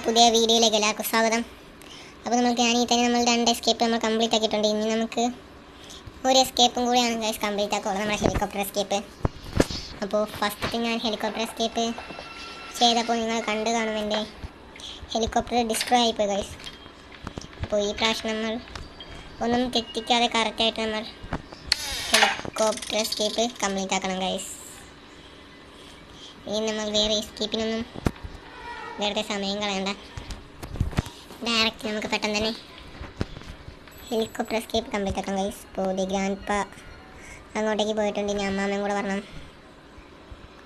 പുതിയ വീഡിയോയിലേക്ക് എല്ലാവർക്കും സ്വാഗതം. അപ്പോൾ നമ്മൾ ഗ്രാനി തന്നെ നമ്മൾ 2 എസ്കേപ്പ് നമ്മൾ കംപ്ലീറ്റ് ആക്കിയിട്ടുണ്ട്. ഇനി നമുക്ക് ഒരു എസ്കേപ്പും കൂടിയാണ് ഗൈസ് കംപ്ലീറ്റ് ആക്കുള്ളത്, നമ്മുടെ ഹെലികോപ്റ്റർ എസ്കേപ്പ്. അപ്പോൾ ഫസ്റ്റ് ഞാൻ ഹെലികോപ്റ്റർ എസ്കേപ്പ് ചെയ്തപ്പോൾ നിങ്ങൾ കണ്ടു കാണും, എൻ്റെ ഹെലികോപ്റ്റർ ഡിസ്ട്രോയ് ആയിപ്പോയി ഗൈസ്. അപ്പോൾ ഈ പ്രാവശ്യം നമ്മൾ ഒന്നും തെറ്റിക്കാതെ കറക്റ്റായിട്ട് നമ്മൾ ഹെലികോപ്റ്റർ എസ്കേപ്പ് കംപ്ലീറ്റ് ആക്കണം ഗൈസ്. ഇനി നമ്മൾ വേറെ എസ്കേപ്പിനൊന്നും വെറുതെ സമയം കളയണ്ട, ഡയറക്റ്റ് നമുക്ക് പെട്ടെന്ന് തന്നെ ഹെലികോപ്റ്റർ എസ്കേപ്പ് കംപ്ലീറ്റ് ആക്കാം ഗൈസ്. ഇപ്പോൾ ഗ്രാൻഡ്പ അങ്ങോട്ടേക്ക് പോയിട്ടുണ്ട്, ഇനി അമ്മാമ്മയും കൂടെ വരണം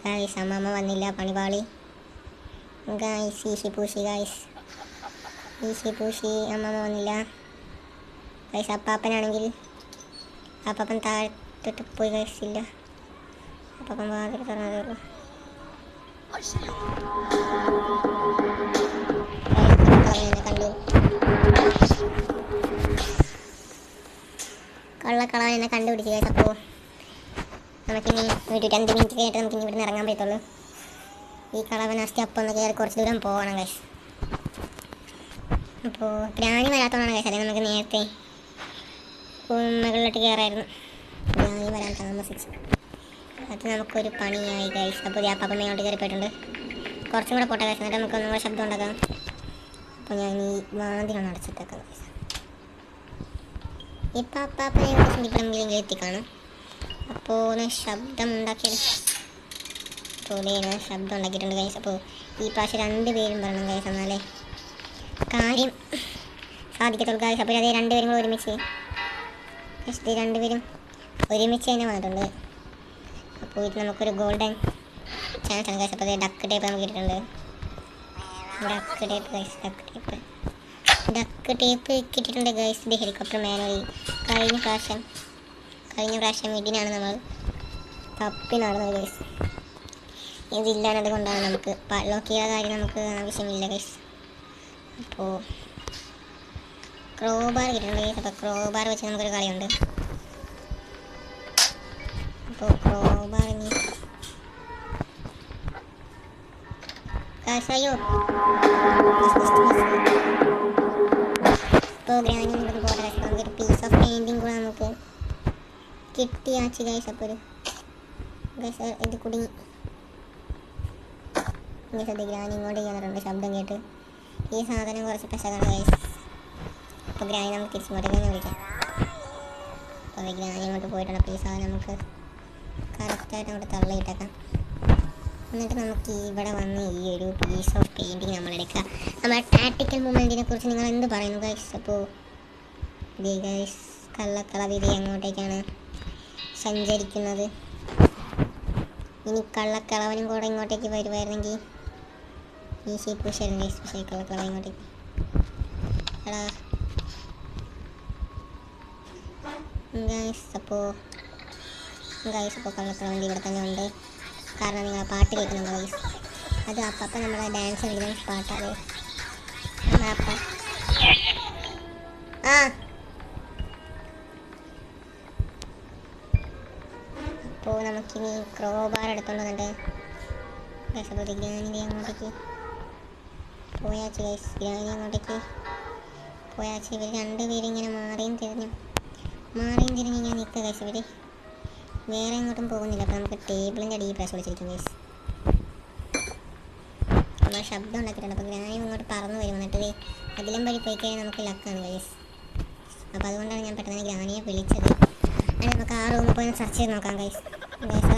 ഗൈസ്. അമ്മാമ്മ വന്നില്ല, പണിപാളി ഗൈസ്. ഈശി പൂശി ഗൈസ്, ഈശി പൂശി. അമ്മാമ്മ വന്നില്ല ഗൈസ്. അപ്പാപ്പനാണെങ്കിൽ അപ്പാപ്പൻ താഴത്തോട്ട് പോയി ഗൈസ്. ഇല്ല, അപ്പാപ്പൻ വാതിൽ തുറന്നതേ ഉള്ളൂ. കള്ളക്കളവൻ എന്നെ കണ്ടുപിടിച്ച് ഗൈസ്. അപ്പോൾ നമുക്കിനി ഒരു 2 മിനിറ്റ് കഴിഞ്ഞിട്ട് നമുക്കിനി ഇവിടെ നിന്ന് ഇറങ്ങാൻ പറ്റത്തുള്ളൂ. ഈ കളവൻ അസ്ഥി അപ്പം ഒന്ന് കയറി കുറച്ച് ദൂരം പോകണം ഗൈസ്. അപ്പോൾ ഗ്രാനി വരാത്തതാണ് ഗൈസ്, അല്ലെങ്കിൽ നമുക്ക് നേരത്തെ മുകളിലോട്ട് കയറായിരുന്നു. ഗ്രാനി വരാൻ താമസിച്ചു, അത് നമുക്കൊരു പണിയായി ഗൈസ്. അപ്പോൾ അപ്പം ഇങ്ങോട്ട് കയറി പോയിട്ടുണ്ട്. കുറച്ചും കൂടെ പോട്ടെ ഗൈസ്, എന്നിട്ട് നമുക്ക് ഒന്നും കൂടെ ശബ്ദം ഉണ്ടാക്കാം. അപ്പോൾ ഞാൻ ഈ വാതിലൊന്ന് അടച്ചിട്ടേക്കാം ഗൈസ്. ഇപ്പം അപ്പാപ്പനെ ചിന്തിക്കണമെങ്കിലും എത്തിക്കാണും. അപ്പോൾ ഒന്ന് ശബ്ദം ഉണ്ടാക്കിയത്, അപ്പോൾ ഞാൻ ശബ്ദം ഉണ്ടാക്കിയിട്ടുണ്ട് ഗൈസ്. അപ്പോൾ ഈ പ്രാവശ്യം 2 പേരും പറയണം ഗൈസ്, എന്നാലേ കാര്യം സാധിക്കത്തുള്ളൂ ഗൈസ്. അപ്പോൾ അതേ 2 പേരും കൂടെ ഒരുമിച്ച് 2 പേരും ഒരുമിച്ച് തന്നെ വന്നിട്ടുണ്ട്. അപ്പോൾ ഇത് നമുക്കൊരു ഗോൾഡൻ ചാൻസ് ആണ് ഗൈസ്. അപ്പോൾ അതേ ഡക്ക് ടേപ്പ് നമുക്ക് കിട്ടിയിട്ടുണ്ട്. Duck tape guys, duck tape കിട്ടിയിട്ടുണ്ട് ഗൈസ്. ഇത് ഹെലികോപ്റ്റർ മാനുവലി കഴിഞ്ഞ പ്രാവശ്യം ഇതിനാണ് നമ്മൾ തപ്പി നടന്നത് ഗൈസ്. ഇതില്ലാന്നത് കൊണ്ടാണ് നമുക്ക് ലോക്ക് ചെയ്ത കാര്യം നമുക്ക് ആവശ്യമില്ല ഗൈസ്. അപ്പോൾ ക്രോബാർ കിട്ടിയിട്ടുണ്ട് ഗൈസ്. അപ്പോൾ ക്രോബാർ വെച്ച് നമുക്കൊരു കളിയുണ്ട്. അപ്പോൾ ക്രോബാർ ഇനി അയ്യോ, ഇപ്പോൾ ഗ്രാനി നമുക്ക് പോട്ടെ ഗൈസ്. നമുക്കൊരു പീസ് ഓഫ് പെയിൻറ്റിങ് കൂടെ നമുക്ക് കിട്ടിയാച്ച് ഗൈസ്. അപ്പോൾ ഒരു ഗൈസ് ഇത് കുടുങ്ങി ഗൈസ്. അത് ഗ്രാനി ഇങ്ങോട്ട് ചെയ്യാറുണ്ട് ശബ്ദം കേട്ട്. ഈ സാധനം കുറച്ച് പെശകാണ് ഗൈസ്. അപ്പോൾ ഗ്രാനി നമുക്ക് തിരിച്ചിങ്ങോട്ടേക്ക് തന്നെ വിളിക്കാം. അപ്പോൾ ഗ്രാനി അങ്ങോട്ട് പോയിട്ടുണ്ട്. അപ്പോൾ ഈ സാധനം നമുക്ക് കറക്റ്റായിട്ട് അങ്ങോട്ട് തള്ളിയിട്ടേക്കാം. എന്നിട്ട് നമുക്ക് ഇവിടെ വന്ന് ഈ ഒരു പീസ് ഓഫ് പെയിൻറ്റിങ് നമ്മളെടുക്കുക. നമ്മുടെ ടാക്ടിക്കൽ മൂവ്മെൻറ്റിനെ കുറിച്ച് നിങ്ങൾ എന്ത് പറയുന്നു ഗൈസ്? അപ്പോൾ ഇത് ഗൈസ് കള്ളക്കളവിധി അങ്ങോട്ടേക്കാണ് സഞ്ചരിക്കുന്നത്. ഇനി കള്ളക്കളവനും കൂടെ ഇങ്ങോട്ടേക്ക് വരുമായിരുന്നെങ്കിൽ ഈസി പൂശായിരുന്നു ഗൈസ്. പക്ഷേ കള്ളക്കളവൻ ഇങ്ങോട്ടേക്ക് എടാ ഗൈസ്. അപ്പോൾ കള്ളക്കളവൻ്റെ ഇവിടെ തന്നെ ഉണ്ട്, കാരണം നിങ്ങൾ പാട്ട് കേൾക്കുന്നുണ്ട് ഗൈസ്. അത് അപ്പം നമ്മളെ ഡാൻസ് കളിക്കുന്ന പാട്ടാണ്. അപ്പോൾ നമുക്കിനി ക്രോബാർ എടുത്തോണ്ട് വന്നിട്ട് ഗൈസ്. അപ്പോൾ ഗ്രാനി അങ്ങോട്ടേക്ക് പോയാച്ച് ഗൈസ്. ഗ്രാനി അങ്ങോട്ടേക്ക് പോയാച്ച്. ഇവർ 2 പേരും ഇങ്ങനെ മാറിയും തിരിഞ്ഞ് ഞാൻ നിൽക്കുക ഗൈസ്. ഇവർ വേറെ എങ്ങോട്ടും പോകുന്നില്ല. അപ്പോൾ നമുക്ക് ടേബിളിൻ്റെ അടിയിൽ പ്രസ് വിളിച്ചിരിക്കും ഗൈസ്. നമ്മൾ ശബ്ദം ഉണ്ടാക്കിയിട്ടുണ്ട്. അപ്പോൾ ഗ്രാനി ഇങ്ങോട്ട് പറന്ന് വരും. എന്നിട്ട് അതിലും വഴി പോയി കഴിഞ്ഞാൽ നമുക്ക് ലക്കാണ് ഗൈസ്. അപ്പോൾ അതുകൊണ്ടാണ് ഞാൻ പെട്ടെന്ന് ഗ്രാനിയെ വിളിച്ചത്. അങ്ങനെ നമുക്ക് ആ റൂമിൽ പോയി സെർച്ച് ചെയ്ത് നോക്കാം ഗൈസ്. ഗൈസ്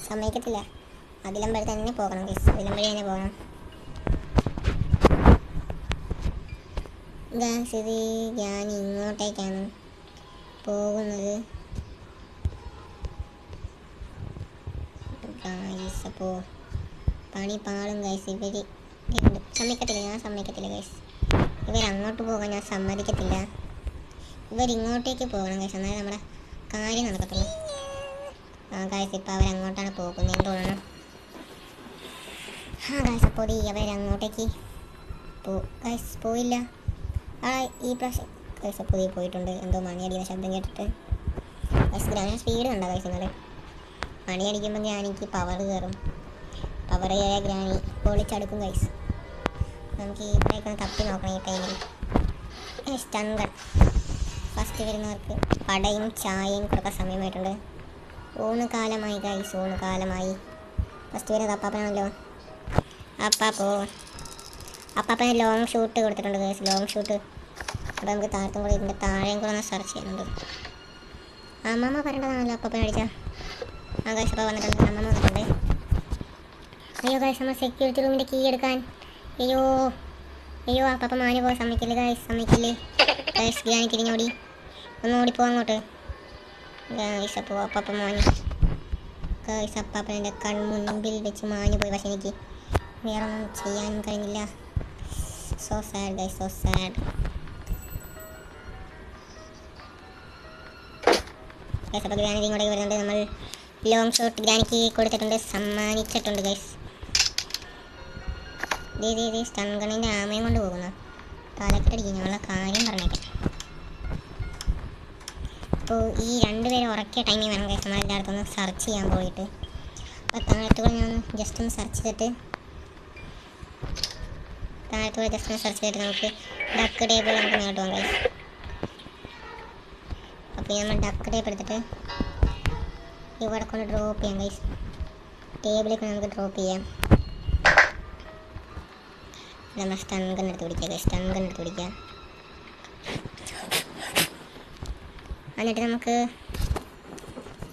സമ്മതിക്കത്തില്ല, അതിലും വഴി തന്നെ പോകണം ഗൈസ്. അതിലും വഴി തന്നെ പോകണം ഗൈസ്. ഇത് ഗ്രാനി ഇങ്ങോട്ടേക്കാണ് പോകുന്നത് ഗൈസ്. അപ്പോൾ പണി പാളും ഗൈസ്. ഇവർ സമ്മതിക്കത്തില്ല, ഞാൻ സമ്മതിക്കത്തില്ല ഗൈസ്. ഇവരങ്ങോട്ട് പോകാൻ ഞാൻ സമ്മതിക്കത്തില്ല. ഇവരിങ്ങോട്ടേക്ക് പോകണം ഗൈസ്, എന്നാലും നമ്മുടെ കാര്യം നടക്കത്തുള്ളൂ. ഗൈസ് ഇപ്പോൾ അവരങ്ങോട്ടാണ് പോകുന്നതെന്ന് തോന്നണം. ഗൈസ് അപ്പോൾ അവരങ്ങോട്ടേക്ക് ഗൈസ് പോയില്ല. ഈ പ്രാവശ്യം ഗൈസ് അപ്പോൾ പോയിട്ടുണ്ട്. എന്തോ മണിയടിക്കുന്ന ശബ്ദം കേട്ടിട്ട് ഗൈസ്. ഗ്രാനി സ്പീഡ് കണ്ടോ ഗൈസ്? നിങ്ങൾ മണിയടിക്കുമ്പോൾ ഗ്രാനിക്ക് പവർ കയറും. പവർ കയറിയ ഗ്രാനി പൊളിച്ചടുക്കും ഗൈസ്. നമുക്ക് ഇവിടേക്ക് ഒന്ന് തപ്പി നോക്കണം ഈ ടൈമിൽ. സ്റ്റൺ ഗൺ ഫസ്റ്റ് വരുന്നവർക്ക് പടയും ചായയും കൊടുക്കാൻ സമയമായിട്ടുണ്ട്. ഊണ് കാലമായി ഗൈസ്, ഊണ് കാലമായി. ഫസ്റ്റ് വരുന്നത് അപ്പാപ്പനാണല്ലോ. അപ്പാപ്പന് ലോങ് ഷൂട്ട് കൊടുത്തിട്ടുണ്ട് ഗൈസ്, ലോങ് ഷൂട്ട്. അപ്പോൾ നമുക്ക് താഴത്തും കൂടെ ഇതിൻ്റെ താഴെയും കൂടെ ഒന്ന് സെർച്ച് ചെയ്യുന്നുണ്ട്. അമ്മമ്മ പറയേണ്ടതാണല്ലോ അപ്പാപ്പനെ അടിച്ചാൽ. ആ ഗൈസ് അപ്പോൾ വന്നിട്ടുണ്ട്, അമ്മമ്മ വന്നിട്ടുണ്ട്. അയ്യോ ഗൈസ്, നമ്മൾ സെക്യൂരിറ്റി റൂമിൻ്റെ കീ എടുക്കാൻ. അയ്യോ അപ്പാപ്പ മാഞ്ഞു പോകാൻ സമ്മതിക്കില്ല ഗൈസ്, സമ്മതിക്കില്ലേ ഗൈസ്. ഗ്രാനി തിരിഞ്ഞോടി, ഒന്ന് ഓടിപ്പോവാം അങ്ങോട്ട് ഗൈസ്. അപ്പോൾ അപ്പാപ്പ മാഞ്ഞു ഗൈസ്, അപ്പാപ്പൻ്റെ കൺമുൻപിൽ വെച്ച് മാഞ്ഞു പോയി. പക്ഷെ എനിക്ക് വേറെ ഒന്നും ചെയ്യാനും കഴിഞ്ഞില്ല. So sad guys, so sad. Guys അപ്പോൾ ഗ്രാനി ഇങ്ങോട്ടേക്ക് വരുന്നുണ്ട്. നമ്മൾ ലോങ് ഷോട്ട് ഗ്രാനിക്ക് കൊടുത്തിട്ടുണ്ട്, സമ്മാനിച്ചിട്ടുണ്ട് ഗൈസ്. സ്റ്റൺ ഗണ്ണിൻ്റെ ആമയും കൊണ്ട് പോകുന്നു. തലക്കെട്ടടിക്കും, ഞങ്ങളെ കാര്യം പറഞ്ഞേക്കാം. അപ്പോൾ ഈ രണ്ടുപേരും ഉറക്കിയ ടൈമിൽ വേണം ഗൈസ് നമ്മൾ എല്ലായിടത്തും ഒന്ന് സെർച്ച് ചെയ്യാൻ പോയിട്ട്. അപ്പോൾ താഴത്തുകൂടെ ഞാൻ ജസ്റ്റ് ഒന്ന് സെർച്ച് ചെയ്തിട്ട് നമുക്ക് ഡക്ക് ടേബിൾ നമുക്ക് ഇങ്ങോട്ട് പോകാം ഗൈസ്. അപ്പോൾ നമ്മൾ ഡക്ക് ടേപ്പ് എടുത്തിട്ട് ഇവിടെ കൊണ്ട് ഡ്രോപ്പ് ചെയ്യാം ഗൈസ്. ടേബിളിലേക്ക് നമുക്ക് ഡ്രോപ്പ് ചെയ്യാം. നമ്മൾ സ്റ്റൺ ഗൺ എടുത്ത് പിടിക്കുക ഗൈസ്, സ്റ്റൺ ഗൺ എടുത്ത് പിടിക്കുക. എന്നിട്ട് നമുക്ക്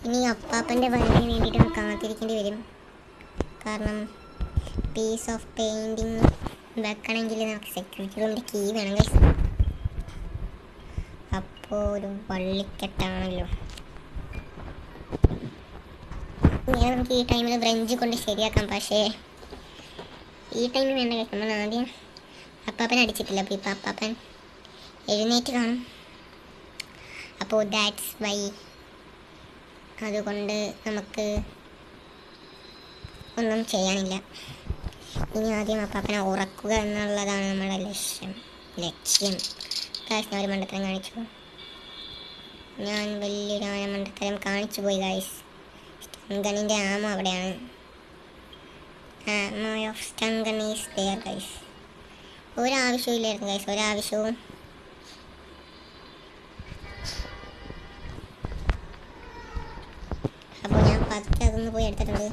ഇനി അപ്പാപ്പൻ്റെ വരവിന് വേണ്ടിയിട്ട് നമുക്ക് കാത്തിരിക്കേണ്ടി വരും. കാരണം പീസ് ഓഫ് പെയിൻറ്റിങ് വെക്കണമെങ്കിൽ നമുക്ക് സെക്യൂരിറ്റി റൂമിൻ്റെ കീ വേണം ഗൈസ്. അപ്പോൾ ഒരു വള്ളിക്കെട്ടാണല്ലോ. ഇങ്ങനെ നമുക്ക് ഈ ടൈമിൽ ബ്രഞ്ച് കൊണ്ട് ശരിയാക്കാം. പക്ഷേ ഈ ടൈമിൽ വേണ്ട ഗൈസ്, നമ്മൾ ആദ്യം അപ്പാപ്പൻ അടിച്ചിട്ടില്ല. അപ്പോൾ ഇപ്പോൾ അപ്പാപ്പൻ എഴുന്നേറ്റ് കാണും. അപ്പോൾ ദാറ്റ്സ് വൈ, അതുകൊണ്ട് നമുക്ക് ഒന്നും ചെയ്യാനില്ല. ഇനി ആദ്യം അപ്പാപ്പനെ ഉറക്കുക എന്നുള്ളതാണ് നമ്മുടെ ലക്ഷ്യം. ഗൈസ് ഞാൻ ഒരു മണ്ടത്തരം കാണിച്ചു, ഞാൻ വലിയൊരു മണ്ടത്തരം കാണിച്ചു പോയി ഗൈസ്. സ്റ്റൺ ഗണ്ണിൻ്റെ ആമോ അവിടെയാണ്. Ammo of stun gun is there guys. ഒരാവശ്യവും ഇല്ലായിരുന്നു ഗൈസ്, ഒരാവശ്യവും. അപ്പോൾ ഞാൻ പത്ത് അതൊന്ന് പോയി എടുത്തിട്ടുണ്ട്.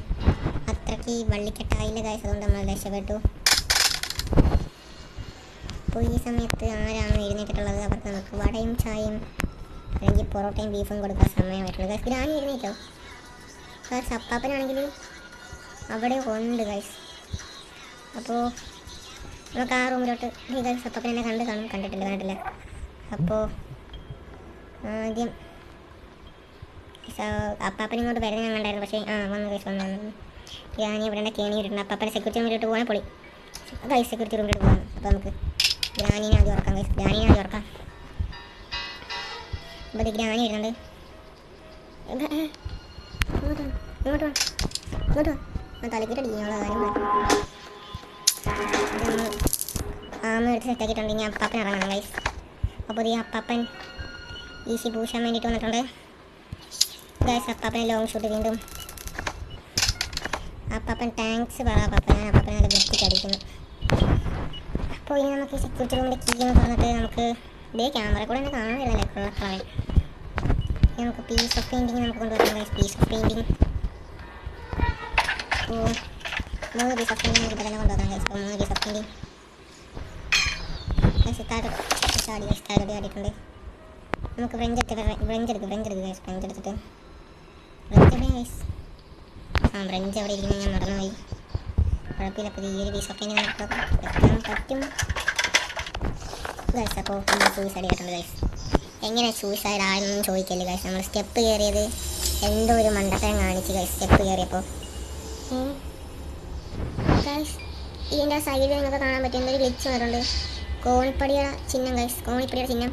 അത്രയ്ക്ക് വള്ളിക്കെട്ടായില്ല ഗൈസ്, അതുകൊണ്ട് നമ്മൾ രക്ഷപ്പെട്ടു. അപ്പോൾ ഈ സമയത്ത് ആരാണ് എഴുന്നേറ്റിട്ടുള്ളത്? അവർക്ക് നമുക്ക് വടയും ചായയും അല്ലെങ്കിൽ പൊറോട്ടയും ബീഫും കൊടുക്കാൻ സമയമായിട്ടുള്ളത് ഗൈസ്. ഗ്രാനി എഴുന്നേറ്റോ ഗൈസ്? അപ്പാപ്പനാണെങ്കിൽ അവിടെ ഉണ്ട് ഗൈസ്. അപ്പോൾ നമുക്ക് ആ റൂമിലോട്ട് ഗൈസ് അപ്പാപ്പൻ എന്നെ കണ്ടിട്ടില്ല. അപ്പോൾ ആദ്യം അപ്പാപ്പൻ ഇങ്ങോട്ട് വരുന്നത് ഞാൻ കണ്ടായിരുന്നു. പക്ഷേ വന്നു ഗൈസ്, വന്നു. ഞാൻ ഇവിടെ കേണി ഇട്ടിട്ടുണ്ട്. അപ്പാപ്പനെ സെക്യൂരിറ്റി റൂമിലോട്ട് പോകാൻ പൊളി ഗൈസ്, സെക്യൂരിറ്റി റൂമിലോട്ട് പോകാം. അപ്പോൾ നമുക്ക് ഗ്രാനീനെ ആദ്യം ഉറക്കാം ഗൈസ്, ഗ്രാനീനെ ആദ്യം ഉറക്കാം. അപ്പോൾ ഇത് ഗ്രാനി വരുന്നുണ്ട്. ഇങ്ങോട്ട് വാ തലക്കിട്ടടിക്കും ഞങ്ങളെ കാര്യം. ആമ എടുത്ത് സെറ്റാക്കിയിട്ടുണ്ട്. ഇനി അപ്പാപ്പൻ ഇറങ്ങണം ഗൈസ്. അപ്പോൾ ഈ അപ്പാപ്പൻ ഈസി പൂശാൻ വേണ്ടിയിട്ട് വന്നിട്ടുണ്ട് ഗൈസ്. അപ്പാപ്പനെ ലോങ് ഷൂട്ട് വീണ്ടും. അപ്പാപ്പൻ താങ്ക്സ് പറ അപ്പാപ്പൻ, ഞാൻ അപ്പാപ്പനെ നല്ല വൃത്തിക്ക് അടിക്കുന്നു. അപ്പോൾ ഇനി നമുക്ക് സെക്യൂരിറ്റി റൂമിൻ്റെ കീ എന്ന് പറഞ്ഞിട്ട് നമുക്ക് ഇതേ ക്യാമറ കൂടെ തന്നെ കാണാൻ വരുന്നില്ല കളർ. നമുക്ക് പീസ് ഓഫ് പെയിൻറ്റിങ് നമുക്ക് കൊണ്ടുവരണം ഗൈസ്, പീസ് ഓഫ് പെയിൻറ്റിങ്. അപ്പോൾ 3 പീസ് ഓഫ് പെയിൻറ്റിങ് നമുക്ക് തന്നെ കൊണ്ടുവരാം ഗൈസ്. അപ്പോൾ 3 പീസ് ഓഫ് പെയിൻറ്റിങ് ഗൈസ് ആടിയിട്ടുണ്ട്. നമുക്ക് ഫ്രഞ്ച് എടുത്ത് ഗൈസ്, ഫ്രഞ്ച് എടുത്തിട്ട് ഗൈസ്. ഫ്രഞ്ച് എവിടെ ഇരിക്കുന്നത് ഞാൻ മറന്നുപോയി. കുഴപ്പമില്ല. അപ്പോൾ ഈ ഒരു പീസ് ഓഫ് പെയിൻറ്റിങ് നമുക്ക് വെക്കാൻ പറ്റും ഗൈസ്. അപ്പോൾ നമ്മൾ സൂയിസൈഡ് ചെയ്തിട്ടുണ്ട് ഗൈസ്. എങ്ങനെ സൂയിസൈഡ് ആയെന്നൊന്നും ചോദിക്കല്ലേ ഗൈസ്. നമ്മൾ സ്റ്റെപ്പ് കയറിയത് എന്തോ ഒരു മണ്ടത്തരം കാണിച്ച് ഗൈസ്. സ്റ്റെപ്പ് കയറിയപ്പോൾ ഗൈസ് ഇതിൻ്റെ സൈഡിൽ നിങ്ങൾക്ക് കാണാൻ പറ്റും എന്തൊരു ഗ്ലിച്ച് വന്നിട്ടുണ്ട്. കോണിപ്പടിയുടെ ചിഹ്നം ഗൈസ്, കോണിപ്പടിയുടെ ചിഹ്നം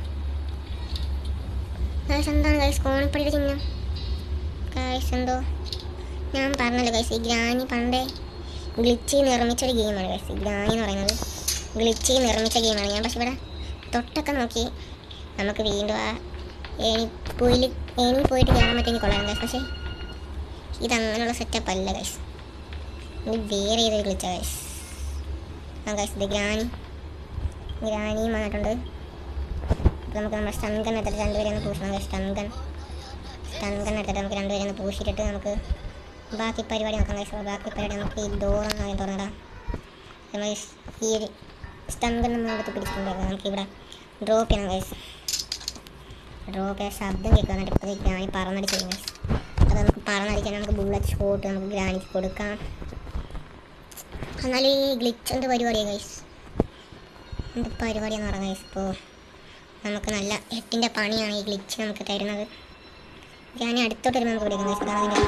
ഗൈസ്. എന്താണ് ഗൈസ് കോണിപ്പടിയുടെ ചിഹ്നം ഗൈസ്? എന്തോ ഞാൻ പറഞ്ഞല്ലോ ഗൈസ്, ഈ ഗ്രാനി പണ്ടേ ഗ്ലിച്ച് നിർമ്മിച്ചൊരു ഗെയിമാണ് ഗൈസ്. ഈ ഗ്രാനി എന്ന് പറയുന്നത് ഗ്ലിച്ച് നിർമ്മിച്ച ഗെയിമാണ്. ഞാൻ പക്ഷെ ഇവിടെ തൊട്ടൊക്കെ നോക്കി നമുക്ക് വീണ്ടും ആ ഏണി പോയിട്ട് കയറാൻ പറ്റുമെങ്കിൽ കൊള്ളാം ഗൈസ്. പക്ഷേ ഇതങ്ങനെയുള്ള സെറ്റപ്പ് അല്ല ഗൈസ്, ഇത് വേറെ ഏതൊരു ഗ്ലിച്ചാണ് ഗൈസ്. ഗൈസ് ഇത് ഗ്രാനി ഗ്രാനിയും വന്നിട്ടുണ്ട്. അപ്പോൾ നമുക്ക് നമ്മുടെ സ്റ്റൺ ഗൺ എടുത്തിട്ട് രണ്ടുപേരെ ഒന്ന് പൂശണം. സ്റ്റൺ ഗൺ എടുത്തിട്ട് നമുക്ക് രണ്ടുപേരെ ഒന്ന് പൂശിയിട്ടിട്ട് നമുക്ക് ബാക്കി പരിപാടി നോക്കാം ഗൈസ്. ബാക്കി പരിപാടി നമുക്ക് ഈ ഡോറൊന്നും ആദ്യം തുറന്നിടാം. നമ്മൾ ഈ ഒരു സ്റ്റൺ ഗൺ നമ്മൾ എടുത്ത് പിടിച്ചിട്ടുണ്ടായിരുന്നു. നമുക്കിവിടെ ഡ്രോപ്പ് ചെയ്യണം ഗൈസ്. ഡ്രോപ്പ് ചെയ്യാൻ ശബ്ദം കേൾക്കുക. എന്നിട്ട് ഇപ്പോൾ ഗ്രാനി പറന്നടിച്ച് ചെയ്യും ഗൈസ്. അത് നമുക്ക് പറന്നടിക്കാൻ നമുക്ക് ബുള്ളറ്റ് ഷോട്ട് നമുക്ക് ഗ്രാനിക്ക് കൊടുക്കാം. എന്നാൽ ഈ ഗ്ലിച്ചിൻ്റെ പരിപാടിയാണ് ഗൈസ്. എന്ത് പരിപാടിയാണെന്ന് പറഞ്ഞാൽ ഗൈസ്, ഇപ്പോൾ നമുക്ക് നല്ല 8ൻ്റെ പണിയാണ് ഈ ഗ്ലിച്ച് നമുക്ക് തരുന്നത്. ഗ്രാനി അടുത്തോട്ട് വരുമ്പോൾ നമുക്ക് പിടിക്കാം ഗൈസ്. അതാണ് അതിൻ്റെ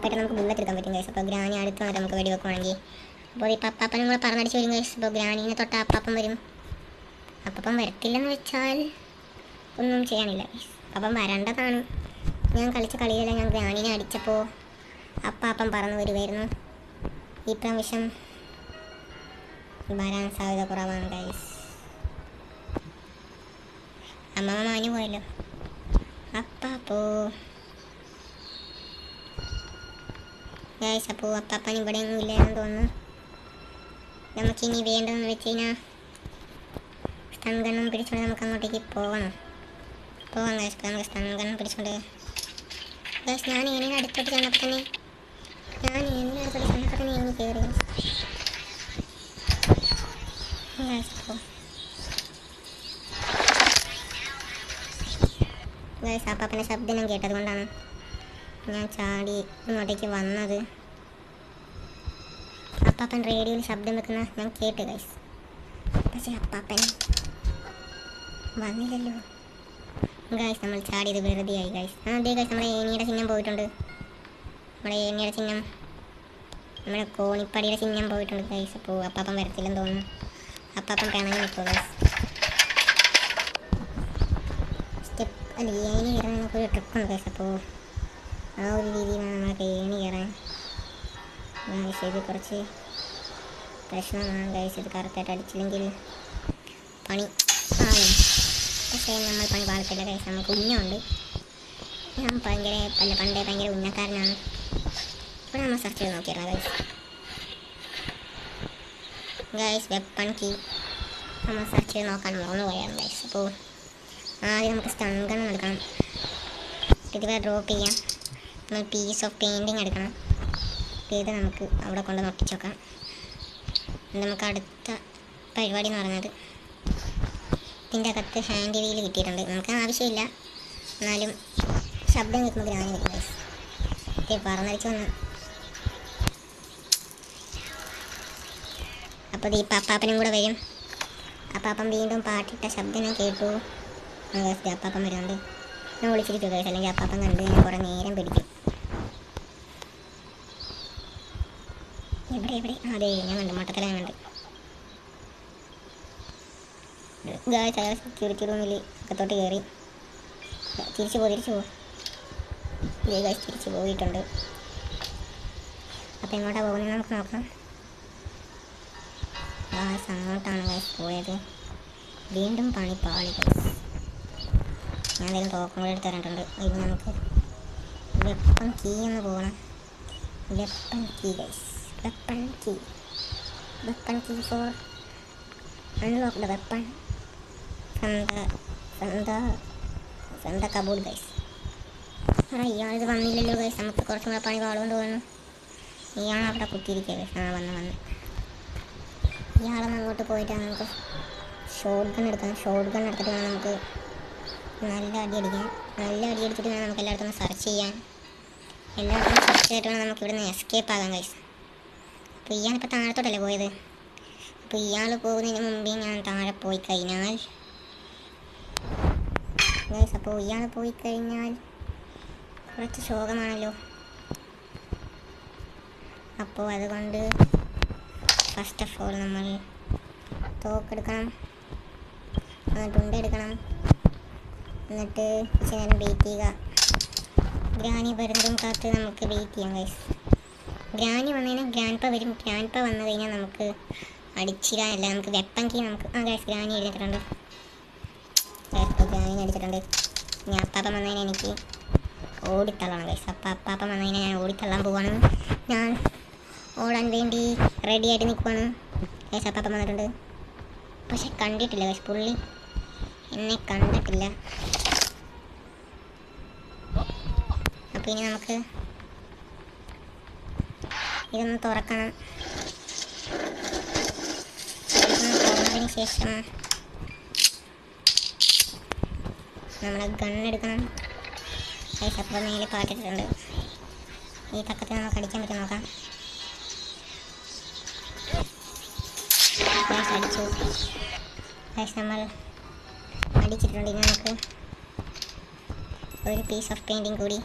പെട്ടെന്ന് നമുക്ക് ബുള്ളറ്റ് എടുക്കാൻ പറ്റും ഗൈസ്. അപ്പോൾ ഗ്രാനി അടുത്ത് വന്നിട്ട് നമുക്ക് വെടി വെക്കുവാണെങ്കിൽ അപ്പോൾ ഈ അപ്പാപ്പനും കൂടെ പറന്നടിച്ച് വരും ഗൈസ്. ഇപ്പോൾ ഗ്രാനീനെ തൊട്ട് അപ്പാപ്പം വരും. അപ്പം വരത്തില്ലെന്ന് വെച്ചാൽ ഒന്നും ചെയ്യാനില്ല ഗൈസ്. അപ്പം വരേണ്ടതാണ്. ഞാൻ കളിച്ച കളിയിലെല്ലാം ഞാൻ ഗ്രാനീനെ അടിച്ചപ്പോൾ അപ്പാപ്പം പറന്ന് വരുമായിരുന്നു. ഈ പ്രാവശ്യം വരാൻ സാധ്യത കുറവാണ് ഗൈസ്. അമ്മമ്മ മാഞ്ഞു പോയല്ലോ. അപ്പാപ്പോ ഗൈസ്, അപ്പോൾ അപ്പാപ്പൻ ഇവിടെ ഒന്നും ഇല്ലായെന്ന് തോന്നുന്നു. നമുക്കിനി വേണ്ടതെന്ന് വെച്ച് കഴിഞ്ഞാൽ സ്റ്റൺ ഗണ്ണും പിടിച്ചുകൊണ്ട് നമുക്ക് അങ്ങോട്ടേക്ക് പോകാം ഗൈസ്. നമുക്ക് സ്റ്റൺ ഗണ്ണും പിടിച്ചുകൊണ്ട് ഗൈസ് ഞാൻ എങ്ങനെ അടുത്തോട്ട് ചെന്നപ്പോൾ തന്നെ ഇനി കയറി ഗൈസ്. അപ്പാപ്പൻ്റെ ശബ്ദം ഞാൻ കേട്ടത് കൊണ്ടാണ് ഞാൻ ചാടി ഇങ്ങോട്ടേക്ക് വന്നത്. അപ്പാപ്പൻ റേഡിയോയിൽ ശബ്ദം വെക്കുന്ന ഞാൻ കേട്ട് ഗൈസ്. പക്ഷേ അപ്പാപ്പൻ വന്നില്ലല്ലോ ഗൈസ്. നമ്മൾ ചാടിയത് വെറുതെ ആയി ഗൈസ്. അതേ ഗൈസ്, നമ്മുടെ ഏണിയുടെ ചിഹ്നം പോയിട്ടുണ്ട്. നമ്മുടെ ഏണിയുടെ ചിഹ്നം, നമ്മുടെ കോണിപ്പടിയുടെ ചിഹ്നം പോയിട്ടുണ്ട് ഗൈസ്. അപ്പോൾ അപ്പാപ്പൻ വരത്തില്ലെന്ന് തോന്നുന്നു. അപ്പാപ്പൻ പിണങ്ങി നിൽക്കുക ഗൈസ്. സ്റ്റെപ്പ് അല്ല, ഏണി കയറാൻ നമുക്കൊരു ട്രിക്കുണ്ട് ഗൈസ്. അപ്പോൾ ആ ഒരു രീതിയിലാണ് നമ്മളൊക്കെ ഏണി കയറാൻ ഗൈസ്. ഇത് കുറച്ച് പ്രശ്നമാണ് ഗൈസ്. ഇത് കറക്റ്റായിട്ട് അടിച്ചില്ലെങ്കിൽ പണി ആവും. പക്ഷേ നമ്മൾ പണി പാടത്തില്ല ഗൈസ്. നമുക്ക് ഉന്നമുണ്ട്. ഞാൻ പണ്ടേ ഭയങ്കര ഉന്നക്കാരനാണ്. ഇപ്പോൾ നമ്മൾ സെർച്ച് ചെയ്ത് നോക്കിയിരുന്നു ഗൈസ്. വെപ്പൺ കീ നമ്മൾ സെർച്ച് ചെയ്ത് നോക്കാൻ മറന്നു പോയാണ് ഗൈസ്. അപ്പോൾ ആദ്യം നമുക്ക് സ്റ്റൺ ഗൺ എടുക്കണം. ഇതിവിടെ ഡ്രോപ്പ് ചെയ്യാം. നമ്മൾ പീസ് ഓഫ് പെയിൻറ്റിങ് എടുക്കണം. ഇത് നമുക്ക് അവിടെ കൊണ്ട് ഒട്ടിച്ച് വെക്കാം. നമുക്ക് അടുത്ത പരിപാടി എന്ന് പറയുന്നത് ഇതിൻ്റെ അകത്ത് ഹാൻഡ് വീൽ കിട്ടിയിട്ടുണ്ട്. നമുക്ക് ആവശ്യമില്ല, എന്നാലും ശബ്ദം കേൾക്കുമ്പോൾ ഗ്രാനി നിൽക്കും ഗൈസ്. ഇത് പറന്നടിച്ച് വന്നു. അപ്പോൾ ഈ അപ്പാപ്പനും കൂടെ വരും. അപ്പാപ്പൻ വീണ്ടും പാട്ടിട്ട ശബ്ദം ഞാൻ കേട്ടു. അപ്പാപ്പൻ വരുന്നുണ്ട്. ഞാൻ വിളിച്ചിരിക്കും ഗൈസ്, അല്ലെങ്കിൽ അപ്പാപ്പൻ കണ്ട് ഞാൻ കുറേ നേരം പിടിക്കും. എവിടെ അതെ ഞാൻ കണ്ടു, മട്ടത്തല ഞാൻ കണ്ട് ഗൈസ്. അയാൾ സെക്യൂരിറ്റി റൂമിൽ അകത്തോട്ട് കയറി. തിരിച്ചു പോ ഗൈസ്. തിരിച്ചു പോയിട്ടുണ്ട്. അപ്പോൾ എങ്ങോട്ടാണ് പോകുന്നത് നമുക്ക് നോക്കാം. ഗൈസ് അങ്ങോട്ടാണ് ഗൈസ് പോയത്. വീണ്ടും പണി പാളി ഗൈസ്. ഞാൻ എന്തെങ്കിലും ടോക്കൺ കൂടെ എടുത്ത് തരേണ്ടതുണ്ട്. ഇത് നമുക്ക് വെപ്പൺ കീ എന്ന് പോകണം. Weapon key guys. Weapon key for unlock the weapon from the cupboard guys. ഇയാളിത് വന്നില്ലല്ലോ ഗൈസ്. നമുക്ക് കുറച്ചും കൂടെ പണി പാടുമെന്ന് തോന്നുന്നു. ഇയാൾ അവിടെ കുത്തിയിരിക്കുക ഗൈസ്. വന്ന് ഇയാളൊന്ന് അങ്ങോട്ട് പോയിട്ട് നമുക്ക് ഷോട്ട് ഗൺ എടുക്കാം. ഷോട്ട് ഗൺ എടുത്തിട്ട് വേണം നമുക്ക് നല്ല അടി അടിക്കാൻ. നല്ല അടി അടിച്ചിട്ട് വേണം നമുക്ക് എല്ലായിടത്തും സെർച്ച് ചെയ്യാൻ. എല്ലായിടത്തും സെർച്ച് ചെയ്തിട്ട് വേണം നമുക്ക് ഇവിടുന്ന് എസ്കേപ്പ് ആകാം ഗൈസ്. അപ്പോൾ ഇയാളിപ്പോൾ താഴത്തോട്ടല്ലേ പോയത്. അപ്പോൾ ഇയാൾ പോകുന്നതിന് മുമ്പേ ഞാൻ താഴെ പോയി കഴിഞ്ഞാൽ ഗൈസ്, അപ്പോൾ ഇയാൾ പോയി കഴിഞ്ഞാൽ കുറച്ച് ശോകമാണല്ലോ. അപ്പോൾ അതുകൊണ്ട് ഫസ്റ്റ് ഓഫ് ഓൾ നമ്മൾ തോക്കെടുക്കണം, എന്നിട്ട് ഉണ്ടെടുക്കണം, എന്നിട്ട് കുറച്ച് നേരം വെയിറ്റ് ചെയ്യുക. ഗ്രാനി വരുന്നതും കാത്ത് നമുക്ക് വെയിറ്റ് ചെയ്യാം ഗൈസ്. ഗ്രാനി വന്നു കഴിഞ്ഞാൽ ഗ്രാൻഡ്പ വരും. ഗ്രാൻഡ്പ വന്നു കഴിഞ്ഞാൽ നമുക്ക് അടിച്ചിടാനല്ല, നമുക്ക് വെപ്പൺ കീ നമുക്ക് ഗൈസ് ഗ്രാനി അടിച്ചിട്ടുണ്ട്. ഗ്രാനി അടിച്ചിട്ടുണ്ട്. ഞാൻ അപ്പാപ്പൻ വന്നതിന് എനിക്ക് ഓടിത്തള്ളണം ഗൈസ്. അപ്പോൾ അപ്പാപ്പൻ വന്നതിനെ ഞാൻ ഓടിത്തള്ളാൻ പോവാണ്. ഞാൻ ഓടാൻ വേണ്ടി റെഡി ആയിട്ട് നിൽക്കുവാണ്. ഗൈസ് അപ്പം വന്നിട്ടുണ്ട്. പക്ഷെ കണ്ടിട്ടില്ല ഗൈസ്, പുള്ളി എന്നെ കണ്ടിട്ടില്ല. അപ്പോൾ ഇനി നമുക്ക് ഇതൊന്ന് തുറക്കണം. തുറന്നതിന് ശേഷം നമ്മൾ ഗണ്ണെടുക്കണം. ഗൈസ് അപ്പോൾ മേലെ പാട്ടിട്ടുണ്ട്. ഈ തക്കത്തിൽ നമുക്ക് അടിക്കാൻ പറ്റും, നോക്കാം. ഗൈസ് അടിച്ചു. ഗൈസ് നമ്മൾ അടിച്ചിട്ടുണ്ട്. ഇനി നമുക്ക് ഒരു പീസ് ഓഫ് പെയിൻറ്റിങ് കൂടി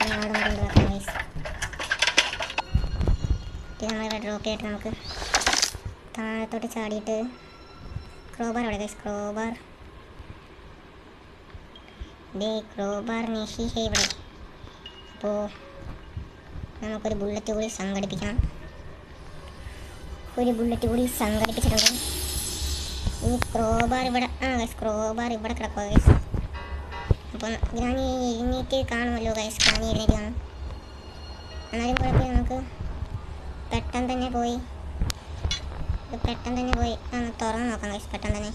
അവിടെ കൊണ്ടുവെക്കാം ഗൈസ്. ഇത് നമ്മളിവിടെ ഡ്രോപ്പ് ചെയ്തിട്ട് നമുക്ക് താഴത്തോട്ട് ചാടിയിട്ട് ക്രോബാർ അവിടെ ഗൈസ്, ക്രോബാർ ക്രോബാർ നെഹിഹേ ഇവിടെ. അപ്പോൾ നമുക്കൊരു ബുള്ളറ്റ് കൂടി സംഘടിപ്പിക്കണം. ഒരു ബുള്ളറ്റ് കൂടി സംഘടിപ്പിച്ചിട്ടുണ്ട്. ഈ ക്രോബാർ ഇവിടെ ഗൈസ്, ക്രോബാർ ഇവിടെ കിടക്കുക ഗൈസ്. അപ്പം ഗ്രാനി എഴുന്നേറ്റ് കാണുമല്ലോ ഗൈസ്, ഗ്രാനി എഴുന്നേറ്റ് കാണും. എന്നാലും കുഴപ്പമില്ല, നമുക്ക് പെട്ടെന്ന് തന്നെ പോയി തുറന്ന് നോക്കാം ഗൈസ്. പെട്ടെന്ന് തന്നെ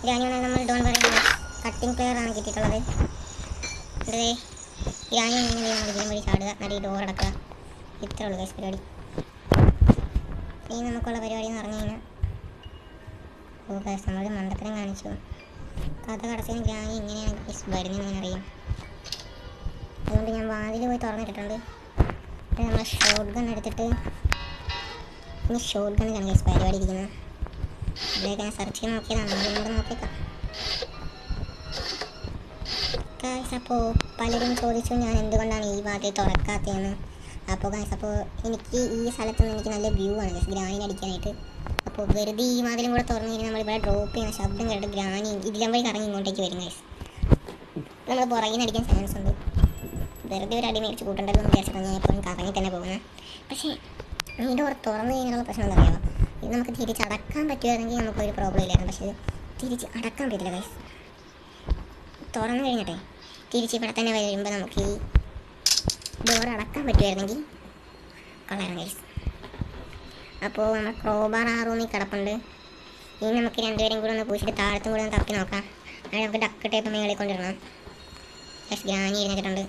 ഗ്രാനിയാണ് നമ്മൾ ഡോൺ പറയുന്നത്. കട്ടിങ് പ്ലെയറാണ് കിട്ടിയിട്ടുള്ളത്. ഇത് ഗ്രാനി ഇങ്ങനെ നമ്മൾ ഇതിനും വഴി ചാടുക, എന്നിട്ട് ഈ ഡോർ അടക്കുക. ഇത്രേ ഉള്ളൂ ഗൈസ് പരിപാടി. ഇനി നമുക്കുള്ള പരിപാടി എന്ന് പറഞ്ഞു കഴിഞ്ഞാൽ ഗൈസ് നമ്മൾ മണ്ടത്തരം കാണിച്ചു. കഥ കടച്ചതിന് ഗ്രാനി ഇങ്ങനെയാണ് ഗൈസ് വരുന്നതെന്ന് അറിയാം. അതുകൊണ്ട് ഞാൻ വാതിൽ പോയി തുറന്നിട്ടിട്ടുണ്ട്. നമ്മൾ ഷോട്ട് ഗൺ എടുത്തിട്ട് ഇനി ഷോട്ട് ഗണ്ണിലാണ് ഗൈസ് പരിപാടി ഇരിക്കുന്നത്. ഇതിലേക്ക് ഞാൻ സെർച്ച് ചെയ്ത് നോക്കിയതാണ്, നമ്മളിവിടെ നോക്കിയേക്കാം ഗൈസ്. അപ്പോൾ പലരും ചോദിച്ചു ഞാൻ എന്തുകൊണ്ടാണ് ഈ വാതിൽ തുറക്കാത്തതെന്ന്. അപ്പോൾ ഗൈസ് അപ്പോൾ എനിക്ക് ഈ സ്ഥലത്ത് നിന്ന് എനിക്ക് നല്ല വ്യൂ ആണ് ഗൈസ് ഗ്രാനിനെ അടിക്കാനായിട്ട്. അപ്പോൾ വെറുതെ ഈ വാതിലും കൂടെ തുറന്നു കഴിഞ്ഞാൽ നമ്മളിവിടെ ഡ്രോപ്പ് ചെയ്യുന്ന ശബ്ദം കേട്ടിട്ട് ഗ്രാനി ഇതിലും വഴി കറങ്ങി ഇങ്ങോട്ടേക്ക് വരും ഗൈസ്. നമ്മൾ പുറകിൽ നിന്ന് അടിക്കാൻ ചാൻസ് ഉണ്ട്. വെറുതെ ഒരു അടി മേടിച്ച് കൂട്ടേണ്ടതെന്ന് വിചാരിച്ചിട്ടാണ് ഞാൻ എപ്പോഴും കറങ്ങി തന്നെ പോകുന്നത്. പക്ഷേ ഈ ഡോർ തുറന്നു കഴിഞ്ഞാലുള്ള പ്രശ്നം എന്താ പറയുക, ഇത് നമുക്ക് തിരിച്ചടക്കാൻ പറ്റുമായിരുന്നെങ്കിൽ നമുക്കൊരു പ്രോബ്ലം ഇല്ലായിരുന്നു. പക്ഷേ തിരിച്ച് അടക്കാൻ പറ്റില്ല ഗൈസ്. തുറന്നു കഴിഞ്ഞിട്ടെ തിരിച്ച് ഇവിടെ തന്നെ വരുമ്പോൾ നമുക്ക് ഈ ഡോർ അടക്കാൻ പറ്റുമായിരുന്നെങ്കിൽ കൊള്ളായിരുന്നു ഗൈസ്. അപ്പോൾ നമ്മൾ ക്രോബാർ ആ റൂമിൽ കിടപ്പുണ്ട്. ഇനി നമുക്ക് രണ്ടുപേരും കൂടെ ഒന്ന് പൂശിയിട്ട് താഴത്തും കൂടെ ഒന്ന് തപ്പി നോക്കാം. അങ്ങനെ നമുക്ക് ഡക്ക് ടേപ്പ് മേളിൽ കൊണ്ടിടണം ഗൈസ്. ഗ്രാനി എഴുന്നേറ്റിട്ടുണ്ട്.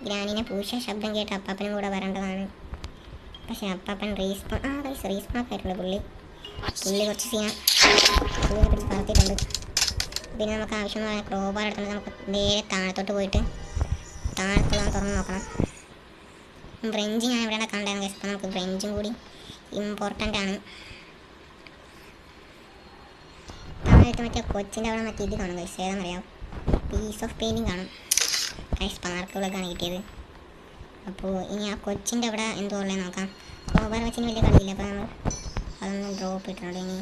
ഗ്രാനിനെ പൂശിയ ശബ്ദം കേട്ട് അപ്പാപ്പനും കൂടെ വരേണ്ടതാണ്. പക്ഷേ അപ്പാപ്പൻ റീസ്പോണൊക്കെ ആയിട്ടുള്ള പുള്ളി കുറച്ച് പുള്ളിനെ പിടിച്ച് പറത്തിയിട്ടുണ്ട്. പിന്നെ നമുക്ക് ആവശ്യമായ ക്രോബാർ എടുത്തുകൊണ്ട് നമുക്ക് നേരെ താഴത്തോട്ട് പോയിട്ട് താഴത്തുള്ള തുറന്ന് നോക്കണം. ബ്രെഞ്ച് ഞാൻ എവിടെയാണ് കണ്ടായിരുന്നു ഗൈസ്. അപ്പോൾ നമുക്ക് ബ്രെഞ്ചും കൂടി ഇമ്പോർട്ടൻ്റ് ആണ്. താഴത്ത് മറ്റേ കൊച്ചിൻ്റെ അവിടെ മറ്റേ ഇത് കാണും ഗൈസ്, ഏതാണെന്നറിയാം, പീസ് ഓഫ് പെയിൻറ്റിങ് കാണും ഗൈസ്. പാർക്കുകളൊക്കെയാണ് കിട്ടിയത്. അപ്പോൾ ഇനി ആ കൊച്ചിൻ്റെ അവിടെ എന്തോ ഉള്ളത് നോക്കാം. ക്രോബാർ വെച്ചിന് വലിയ കളിയില്ല, അപ്പോൾ നമ്മൾ അതൊന്ന് ഡ്രോപ്പ് ഇട്ടിട്ടുണ്ട്. ഇനി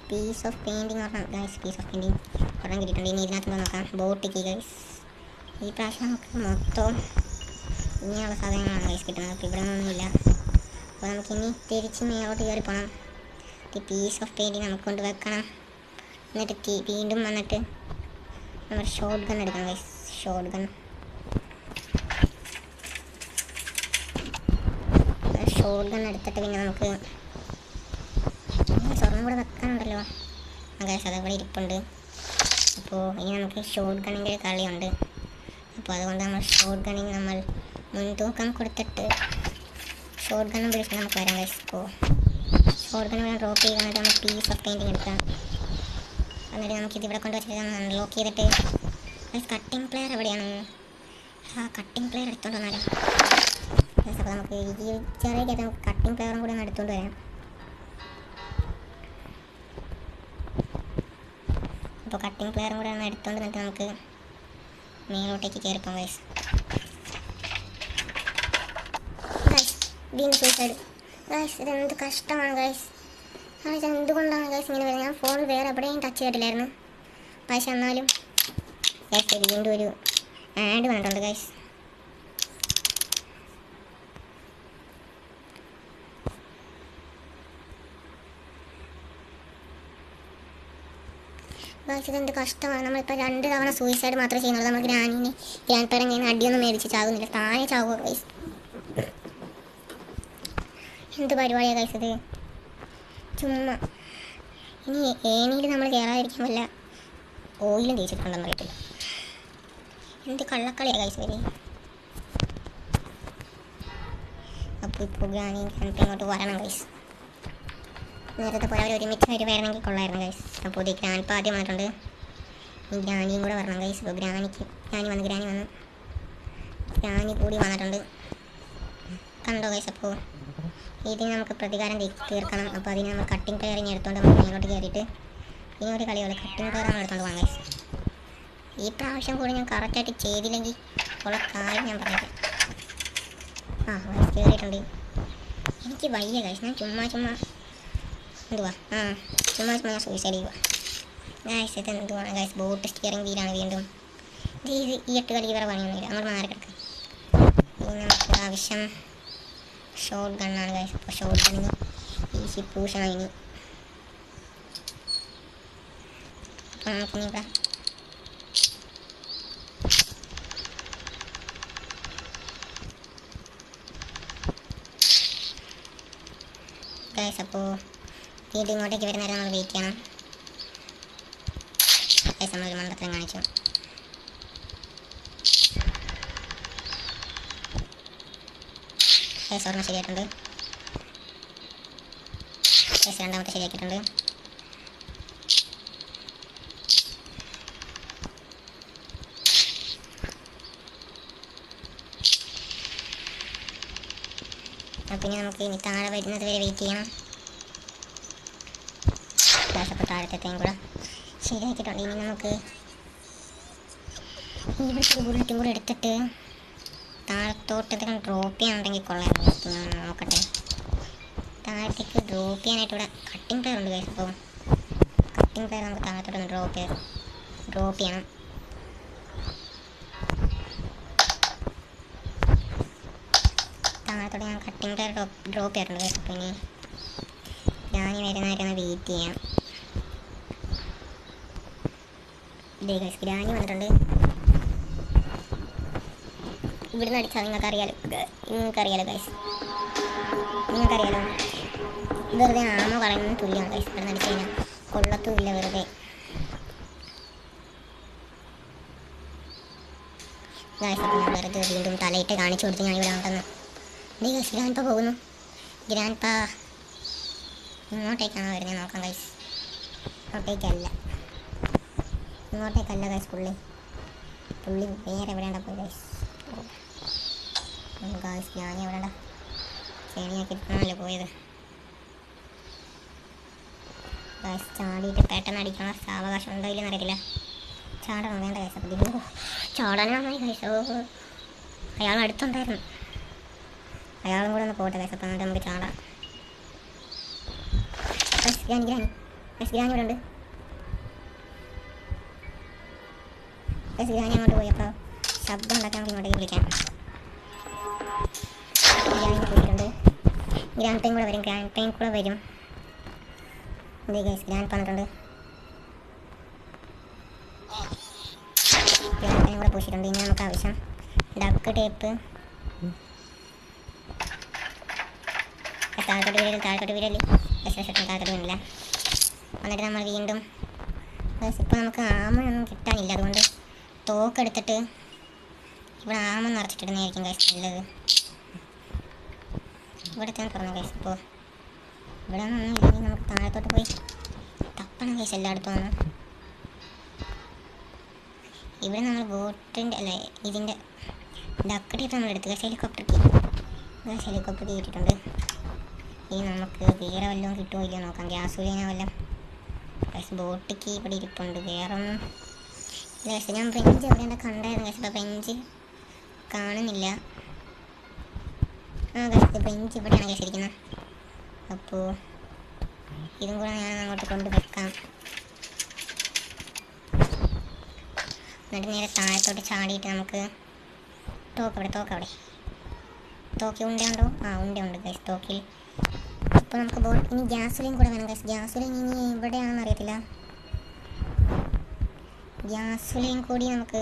പീസ് ഓഫ് പെയിൻറ്റിങ് നോക്കാം ഗൈസ്. പീസ് ഓഫ് പെയിൻറ്റിങ് ഒരെണ്ണം കിട്ടിയിട്ടുണ്ട്. ഇനി ഇതിനകത്ത് നോക്കാം ബോട്ടിക്ക് ഗൈസ്. ഈ പ്രാവശ്യം നമുക്ക് മൊത്തം ഇങ്ങനെയുള്ള സാധനങ്ങളാണ് ഗൈസ് കിട്ടുന്നത്. അപ്പോൾ ഇവിടെ ഒന്നുമില്ല. അപ്പോൾ നമുക്കിനി തിരിച്ച് മേലോട്ട് കയറി പോകണം. ഈ പീസ് ഓഫ് പെയിൻറ്റിങ് നമുക്ക് കൊണ്ട് വെക്കണം. എന്നിട്ട് വീണ്ടും വന്നിട്ട് നമ്മൾ ഷോട്ട് ഗൺ എടുക്കണം ഗൈസ്. ഷോട്ട് ഗൺ എടുത്തിട്ട് പിന്നെ നമുക്ക് സ്വർണ്ണം കൂടെ വെക്കാനുണ്ടല്ലോ ഗൈസ്, അതവിടെ ഇരിപ്പുണ്ട്. അപ്പോൾ ഇനി നമുക്ക് ഷോട്ട് ഗണ്ണിൻ്റെ ഒരു കളിയുണ്ട്. അപ്പോൾ അതുകൊണ്ട് നമ്മൾ ഷോട്ട് ഗണ്ണിന് നമ്മൾ മുൻതൂക്കം കൊടുത്തിട്ട് ഷോട്ട് ഗണ്ണും പിടിച്ചിട്ട് നമുക്ക് വരാം ഗൈസ്. അപ്പോൾ ഷോട്ട് ഗണ്ണ് ഇവിടെ ഡ്രോപ്പ് ചെയ്യുക, എന്നിട്ട് നമ്മൾ പീസ് ഓഫ് പെയിൻറ്റിങ് എടുക്കാം. എന്നിട്ട് നമുക്കിത് ഇവിടെ കൊണ്ട് വെച്ചിട്ട് അൺലോക്ക് ചെയ്തിട്ട് കട്ടിങ് പ്ലെയർ എവിടെയാണ്? കട്ടിങ് പ്ലെയർ എടുത്തോണ്ട് വന്നാലും അപ്പോൾ നമുക്ക് ഈ ചെറിയ കേട്ട് നമുക്ക് കട്ടിങ് പ്ലെയറും കൂടെ ഒന്ന് എടുത്തുകൊണ്ട് വരാം. അപ്പോൾ കട്ടിങ് പ്ലെയറും കൂടെ ഒന്ന് എടുത്തുകൊണ്ട് വന്നിട്ട് നമുക്ക് മേലോട്ടേക്ക് കയറിപ്പോം ഗൈസ്. വീണ്ടും സൂസൈഡ് ഗൈസ്. ഇതെന്ത് കഷ്ടമാണ് ഗൈസ്. എന്തുകൊണ്ടാണ് ഗൈസ് ഇങ്ങനെ വരുന്നത്? ഞാൻ ഫോൺ വേറെ എവിടെയും ടച്ച് ചെയ്തിട്ടില്ലായിരുന്നു. പക്ഷെ എന്നാലും ഗൈസ് വീണ്ടും ഒരു ആഡ് വന്നിട്ടുണ്ട് ഗൈസ്. ഗൈസ് ഇതെന്ത് കഷ്ടമാണ്. നമ്മളിപ്പോൾ 2 തവണ സൂയിസൈഡ് മാത്രമേ ചെയ്യുന്നുള്ളൂ. നമ്മൾ ഗ്രാൻഡ് പേരൻ കഴിഞ്ഞ് അടിയൊന്നും മേടിച്ച് ചാകുന്നില്ല, താഴെ ചാവുക ഗൈസ്. എന്ത് പരിപാടിയാണ് ഗൈസ് ഇത്? ചുമ്മാ ഇനി ഏണിയിൽ നമ്മൾ കയറാതിരിക്കാൻ വല്ല ഓയിലും തേച്ചിട്ടുണ്ടെന്ന് അറിയത്തില്ല. എന്ത് കള്ളക്കളിയാണ് ഗൈസ് വരെ. അപ്പോൾ ഇപ്പോൾ ഗ്രാനി ഇങ്ങോട്ട് വരണം ഗൈസ്. നേരത്തെ പോലെ അവർ ഒരുമിച്ച് വരുമായിരുന്നെങ്കിൽ കൊള്ളായിരുന്നു ഗൈസ്. അപ്പോൾ ഇത് ഗ്രാൻഡ് ആദ്യം വന്നിട്ടുണ്ട്, ഈ ഗ്രാനിയും കൂടെ വരണം ഗൈസ്. ഇപ്പോൾ ഗ്രാനി വന്നു, ഗ്രാനി കൂടി വന്നിട്ടുണ്ട്. കണ്ടോ ഗൈസ്? അപ്പോൾ ഇതിന് നമുക്ക് പ്രതികാരം തീർക്കണം. അപ്പോൾ അതിന് നമ്മൾ കട്ടിങ് ടയർ ഇനി എടുത്തുകൊണ്ട് നമുക്ക് ഇങ്ങോട്ട് കയറിയിട്ട് ഇനി ഒരു കളിയുള്ളൂ. കട്ടിങ് ടയർ നമ്മൾ എടുത്തുകൊണ്ട് പോകാം ഗൈസ്. ഈ പ്രാവശ്യം കൂടി ഞാൻ കറക്റ്റായിട്ട് ചെയ്തില്ലെങ്കിൽ ഉള്ള കാര്യം ഞാൻ പറയാം. ഗൈസ് കയറിയിട്ടുണ്ട്. എനിക്ക് വയ്യ ഗൈസ്, ഞാൻ ചുമ്മാ എന്തുവാ ചുമ്മാ ഞാൻ സൂയിസൈഡ് ചെയ്യുക ഗൈസ്. ഇത് എന്തുവാണ് ഗൈസ്? ബോട്ട് സ്റ്റിയറിംഗ് വീലാണ് വീണ്ടും. ഇത് ഈ 8 കളി വേറെ പണിയൊന്നുമില്ല, അങ്ങോട്ട് മാറി കിടക്കുക. ഇനി നമുക്ക് ആവശ്യം ഷോട്ട് ഗണ്ണാണ് ഗൈസ്. അപ്പോൾ ഷോട്ട് ഗണ്ണിന് ഈസി പൂഷാണ് ഇനി. അപ്പോൾ നമുക്കിനി ഇവിടെ ഗൈസ്, അപ്പോൾ വീണ്ടും ഇങ്ങോട്ടേക്ക് വരുന്നവരെ നമ്മൾ വെയിറ്റ് ചെയ്യണം ഗൈസ്. നമ്മളൊരു മണ്ടത്തരം കാണിച്ചു. ഗൈസ് ഒരെണ്ണം ശരിയായിട്ടുണ്ട് ഗൈസ്, രണ്ടാമത്തെ ശരിയാക്കിയിട്ടുണ്ട്. പിന്നെ നമുക്ക് ഇനി താഴെ വരുന്നത് വരെ വെയിറ്റ് ചെയ്യണം ഗൈസ്. അപ്പോൾ താഴത്തേയും കൂടെ ശരിയാക്കിയിട്ടുണ്ട്. ഇനി നമുക്ക് ഇവിടുത്തെ ബുള്ളറ്റും കൂടെ എടുത്തിട്ട് താഴത്തോട്ടത്തേക്ക് ഡ്രോപ്പ് ചെയ്യാനുണ്ടെങ്കിൽ കൊള്ളായിരുന്നു. ഞാൻ നോക്കട്ടെ. താഴത്തേക്ക് ഡ്രോപ്പ് ചെയ്യാനായിട്ട് ഇവിടെ കട്ടിങ് ടയർ ഉണ്ട് ഗൈസ്. അപ്പോൾ കട്ടിങ് ടയർ നമുക്ക് താഴത്തോട്ടൊന്ന് ഡ്രോപ്പ് ചെയ്യണം. താഴത്തോട്ട് ഞാൻ കട്ടിങ് ടയർ ഡ്രോപ്പ് ചെയ്തിട്ടുണ്ട് ഗൈസ്. അപ്പോൾ ഇനി ഞാൻ വരുന്നവരൊന്ന് വെയിറ്റ് ചെയ്യാം. ഇതേ ഗൈസ് ഗ്രാനി വന്നിട്ടുണ്ട്. ഇവിടുന്ന് അടിച്ചാൽ നിങ്ങൾക്കറിയാലോ ഗൈസ്, നിങ്ങൾക്കറിയാലോ വെറുതെ ആമോ കളയുന്നതിന് തുല്യമാണ് ഗൈസ്. ഇവിടുന്ന് അടിച്ചു കഴിഞ്ഞാൽ കൊള്ളത്തുമില്ല വെറുതെ ഗൈസ്. അപ്പോൾ ഞാൻ വെറുതെ വീണ്ടും തലയിട്ട് കാണിച്ചു കൊടുത്ത് ഞാൻ ഇവിടെ ഉണ്ടെന്ന്. ഇതേ ഗൈസ് ഗ്രാൻഡ് പോകുന്നു. ഗ്രാൻഡ് ഇങ്ങോട്ടേക്കാണോ വരുന്നത് നോക്കാം ഗൈസ്. ഇങ്ങോട്ടേക്കല്ല ഗൈസ്, പുള്ളി വേറെ എവിടെയാണ്ട പോയി ഗൈസ്. ഗൈസ് ഞാൻ എവിടെയാ ചേണിയാക്കിട്ടാണല്ലോ പോയത് ഗൈസ്. ചാടിയിട്ട് പെട്ടെന്ന് അടിക്കാനുള്ള സാവകാശം ഉണ്ടോ ഇല്ലെന്ന് അറിയത്തില്ല. ചാടണം വേണ്ട ഗൈസ്. അപ്പോൾ ചാടാനായി ഗൈസ്. അയാൾ അടുത്തുണ്ടായിരുന്നു, അയാളും കൂടെ ഒന്ന് പോട്ടെ ഗൈസ്. അപ്പോൾ എന്നിട്ട് നമുക്ക് ചാടാം. ഗ്രാനി ഇവിടെ ഉണ്ട്. ഗ്രാനി അങ്ങോട്ട് പോയി. അപ്പോൾ ശബ്ദം ഉണ്ടാക്കാൻ നമുക്ക് ഇങ്ങോട്ടേക്ക് വിളിക്കാം. ഗ്രാനി പോയിട്ടുണ്ട്. ഗ്രാൻഡ് ടൈം കൂടെ വരും. ഇതേ ഗൈസ് ഗ്രാൻഡ് വന്നിട്ടുണ്ട്. ഗ്രാൻഡ് ടൈം കൂടെ പൂശിയിട്ടുണ്ട്. ഇനി നമുക്ക് ആവശ്യം ഡക്ക് ടേപ്പ്. താഴത്തോട്ട് വീരല് താഴത്തോട്ട് വീണില്ല. എന്നിട്ട് നമ്മൾ വീണ്ടും ഇപ്പോൾ നമുക്ക് ആമയൊന്നും കിട്ടാനില്ല, അതുകൊണ്ട് തോക്കെടുത്തിട്ട് ഇവിടെ ആമ നിറച്ചിട്ടിടുന്നതായിരിക്കും ഗൈസ് നല്ലത്. ഇവിടെ തന്നെ തുറന്നു ഗൈസ്. അപ്പോൾ ഇവിടെ ഒന്നും ഇല്ലെങ്കിൽ നമുക്ക് താഴത്തോട്ട് പോയി തപ്പണം ഗൈസ് എല്ലായിടത്തും ആണ്. ഇവിടെ നമ്മൾ ബോട്ടിൻ്റെ ഇതിൻ്റെ ഡക്കടിയിട്ട് നമ്മൾ എടുത്ത് ഗൈസ്. ഹെലികോപ്റ്റർ കീ ഇട്ടിട്ടുണ്ട്. ഇനി നമുക്ക് വേറെ വല്ലതും കിട്ടുമോ ഇല്ലയോ നോക്കാം. ഗ്യാസ് ഉലിന വല്ലതും ഗൈസ്. ബോട്ട് കീ ഇവിടെ ഇരിപ്പുണ്ട്. വേറെ ഒന്നും ഗൈസ്. ഞാൻ ഫ്രഞ്ച് എവിടെയാണ് കണ്ടായിരുന്നു ഗൈസ്. ഇപ്പോൾ ഫ്രഞ്ച് കാണുന്നില്ല. ഗൈസ് ഫ്രഞ്ച് ഇവിടെയാണ് ഗൈസ് ഇരിക്കുന്നത്. അപ്പോൾ ഇതും കൂടെ ഞാൻ അങ്ങോട്ട് കൊണ്ട് വെക്കാം. എന്നിട്ട് നേരെ താഴത്തോട്ട് ചാടിയിട്ട് നമുക്ക് തോക്കി ഉണ്ടോ? ഉണ്ട് ഗൈസ് തോക്കിൽ. അപ്പോൾ നമുക്ക് ഇനി ഗ്യാസുലിൻ കൂടെ വേണം ഗൈസ്. ഗ്യാസുലിൻ ഇനി എവിടെയാണെന്ന് അറിയത്തില്ല. ഗ്യാസുലൈൻ കൂടി നമുക്ക്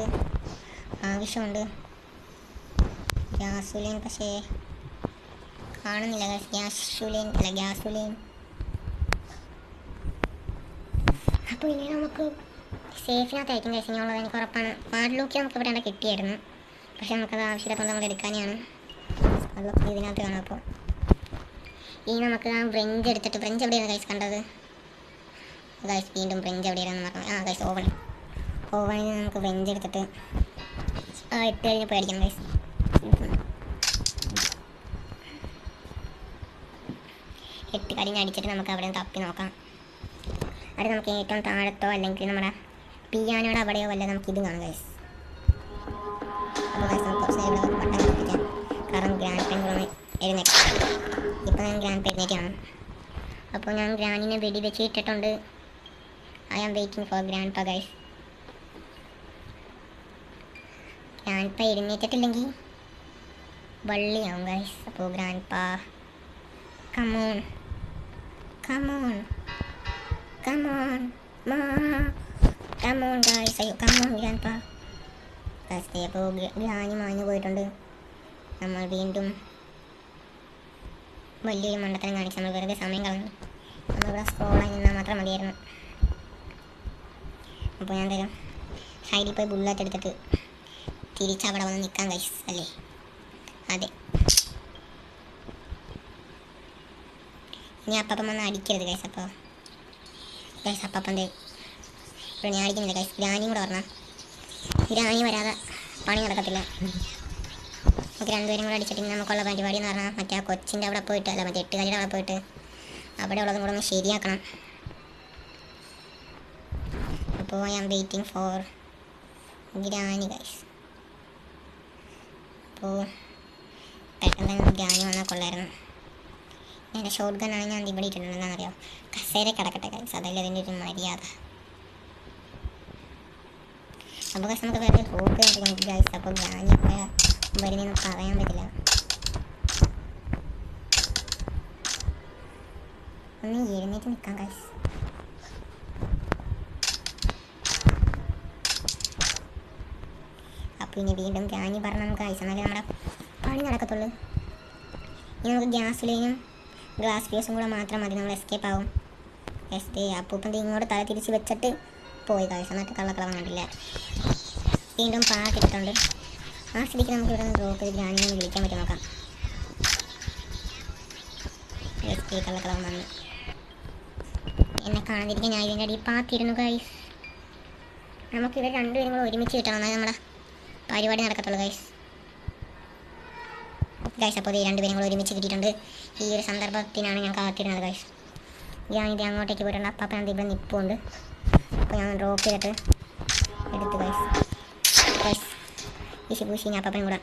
ആവശ്യമുണ്ട്. ഗ്യാസുലൈൻ പക്ഷേ കാണുന്നില്ല ഗൈസ്. ഗ്യാസുലൈൻ. അപ്പോൾ ഇനി നമുക്ക് സേഫിനകത്തായിരിക്കും ഗൈസ് ഇനിയുള്ളത്, എനിക്ക് ഉറപ്പാണ്. പാഡ്ലോക്ക് നമുക്ക് ഇവിടെ കിട്ടിയായിരുന്നു, പക്ഷെ നമുക്കത് ആവശ്യമില്ലാത്തത് നമ്മൾ എടുക്കാനാണ്. പാഡ്ലോക്ക് ഇതിനകത്ത് കാണാം. അപ്പോൾ ഇനി നമുക്ക് ആ ബ്രെഞ്ച് എടുത്തിട്ട്, ബ്രെഞ്ച് എവിടെയാണ് ഗൈസ് കണ്ടത് ഗൈസ്? വീണ്ടും ബ്രെഞ്ച് എവിടെയാണെന്ന് പറഞ്ഞു. ഗൈസ് ഓവണിൽ നമുക്ക് ബ്രെഞ്ച് എടുത്തിട്ട് ഇട്ട് കഴിഞ്ഞപ്പോൾ അടിക്കണം ഗൈസ്. ഇട്ട് കഴിഞ്ഞടിച്ചിട്ട് നമുക്ക് അവിടെ തപ്പി നോക്കാം. അത് നമുക്ക് ഏറ്റവും താഴത്തോ അല്ലെങ്കിൽ നമ്മുടെ പിയാനോയുടെ അവിടെയോ വല്ല നമുക്ക് ഇത് കാണും ഗൈസ്. അപ്പോൾ ഗൈസ് നമുക്ക് കുറച്ച് ഇവിടെ ബട്ടൺ കത്തിക്കാം, കാരണം ഗ്രാൻഡ് പെൻ കൂടെ എഴുന്നേക്കാം. ഇപ്പോൾ ഞാൻ ഗ്രാൻഡ് പെൻ എഴുന്നേക്കാണ്. അപ്പോൾ ഞാൻ ഗ്രാൻഡിനെ വെടി വെച്ച് ഇട്ടിട്ടുണ്ട്. I am waiting for grandpa guys. Grandpa എഴുന്നേറ്റിട്ടില്ലെങ്കിൽ വള്ളിയാവും ഗൈസ്. അപ്പോൾ ഗ്രാൻഡ് പാ കമോൺ ഗൈസ്. അയ്യോ കമോൺ ഗ്രാൻഡ് പാ. ഫസ്റ്റ് അപ്പോൾ ഗ്രാനി മാഞ്ഞു പോയിട്ടുണ്ട്. നമ്മൾ വീണ്ടും വലിയൊരു മണ്ടത്തരം കാണിച്ച് നമ്മൾ വെറുതെ സമയം കളഞ്ഞു. നമ്മളിവിടെ സ്ക്രോളായി നിന്നാൽ മാത്രം മതിയായിരുന്നു. അപ്പോൾ ഞാൻ തരാം സൈഡിൽ പോയി ബുള്ളറ്റ് എടുത്തിട്ട് തിരിച്ചവിടെ വന്ന് നിൽക്കാൻ ഗൈസ്, അല്ലേ? അതെ. ഇനി അപ്പം വന്ന് അടിക്കരുത് ഗൈസ്. അപ്പോൾ അപ്പം ഇപ്പോൾ ഞാൻ അടിക്കുന്നില്ല ഗൈസ്. ഗ്രാനിയും കൂടെ പറഞ്ഞാൽ ഗ്രാനി വരാതെ പണി നടക്കത്തില്ല. നമുക്ക് രണ്ടുപേരും കൂടെ അടിച്ചിട്ട് നമുക്കുള്ള പരിപാടി എന്ന് പറഞ്ഞാൽ മറ്റേ ആ കൊച്ചിൻ്റെ അവിടെ പോയിട്ട്, അല്ല മറ്റേ 8 കളിയുടെ അവിടെ പോയിട്ട് അവിടെ ഉള്ളതും കൂടെ ഒന്ന് ശരിയാക്കണം. അപ്പോൾ I am waiting for granny guys. അപ്പോൾ പെട്ടെന്ന് ഗ്രാനി വന്നാൽ കൊള്ളായിരുന്നു. എൻ്റെ ഷോട്ട് ഗണ്ണാണ് ഞാൻ ഇവിടെ ഇട്ടിട്ടുണ്ട്. എന്താണെന്നറിയാം, കസേര കിടക്കട്ടെ ഗൈസ്, അതല്ലേ അതിൻ്റെ ഒരു മര്യാദ. അപ്പോൾ ഗൈസ് നമുക്ക് വേറെ ഹോക്ക് ഗൈസ്. അപ്പോൾ ഗ്രാനി വരുന്നതെന്ന് പറയാൻ പറ്റില്ല. ഒന്ന് എഴുന്നേറ്റ് നിൽക്കാം ഗൈസ്. അപ്പോൾ ഇനി വീണ്ടും ഗ്രാനി പറഞ്ഞ ഗൈസ്, എന്നാലും നമ്മുടെ പണി നടക്കത്തുള്ളൂ. ഇനി നമുക്ക് ഗ്യാസുലൈനും ഗ്ലാസ് ഫ്യൂസും കൂടെ മാത്രം മതി, നമ്മൾ എസ്കേപ്പ് ആവും. അപ്പൂപ്പൻ ഇങ്ങോട്ട് തല തിരിച്ച് വെച്ചിട്ട് പോയി ഗൈസ്. എന്നിട്ട് കള്ളക്കളവൻ കണ്ടില്ല. വീണ്ടും പാട്ടിട്ടുണ്ട്. ആ സ്ഥിതിക്ക് നമുക്ക് ഇവിടെ നിന്ന് ഡ്രോപ്പ് ചെയ്ത് ഗ്രാനിനെ ഒന്ന് വിളിക്കാൻ പറ്റും നോക്കാം. കള്ളക്കളവൻ വന്നു എന്നെ കാണാതിരിക്കാൻ ഞാൻ ഇതിൻ്റെ അടിയിൽ പാത്തിരുന്നു ഗൈസ്. നമുക്കിവർ രണ്ടുപേരും കൂടെ ഒരുമിച്ച് കിട്ടണം, എന്നാൽ നമ്മുടെ പരിപാടി നടക്കത്തുള്ളൂ ഗൈസ്. അപ്പോൾ ഈ രണ്ടുപേരും കൂടെ ഒരുമിച്ച് കിട്ടിയിട്ടുണ്ട്. ഈ ഒരു സന്ദർഭത്തിനാണ് ഞാൻ കാത്തിരുന്നത് ഗൈസ്. ഞാനിത് അങ്ങോട്ടേക്ക് പോയിട്ടുണ്ട്. അപ്പം അത് ഇവിടെ നിൽപ്പുണ്ട്. അപ്പോൾ ഞാൻ ഡ്രോപ്പ് ചെയ്തിട്ട് എടുത്ത് ഗൈസ്. ഈ ശിബൂശി ഞാൻ അപ്പം കൂടെ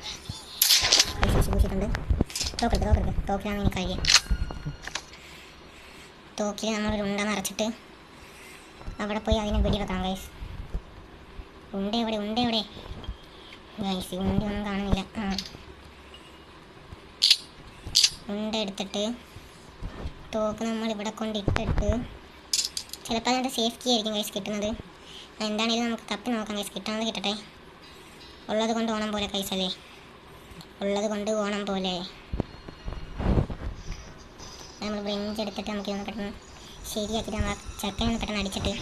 ശിബൂശിട്ടുണ്ട്. തോക്കിലാണ് എനിക്ക് കഴിയും. തോക്കിൽ നമ്മളൊരു ഉണ്ട നിറച്ചിട്ട് അവിടെ പോയി അതിനെ വെടി വെക്കണം ഗൈസ്. ഉണ്ട എവിടെ ഗൈസ്? ഉണ്ട ഒന്നും കാണുന്നില്ല. ഉണ്ട എടുത്തിട്ട് തോക്ക് നമ്മൾ ഇവിടെ കൊണ്ടിട്ടിട്ട് ചിലപ്പോൾ അതിൻ്റെ സേഫ്റ്റി ആയിരിക്കും ഗൈസ് കിട്ടുന്നത്. എന്താണെങ്കിലും നമുക്ക് തപ്പി നോക്കാം ഗൈസ്. കിട്ടാതെ കിട്ടട്ടെ. ഉള്ളത് കൊണ്ട് ഓണം പോലെ ഗൈസ്, അല്ലേ? ഉള്ളത് കൊണ്ട് ഓണം പോലെ. നമ്മൾ ബ്രെഞ്ച് എടുത്തിട്ട് നമുക്കിതൊന്ന് പെട്ടെന്ന് ശരിയാക്കിയിട്ട് നമ്മൾ ചക്കനൊന്ന് പെട്ടെന്ന് അടിച്ചിട്ട്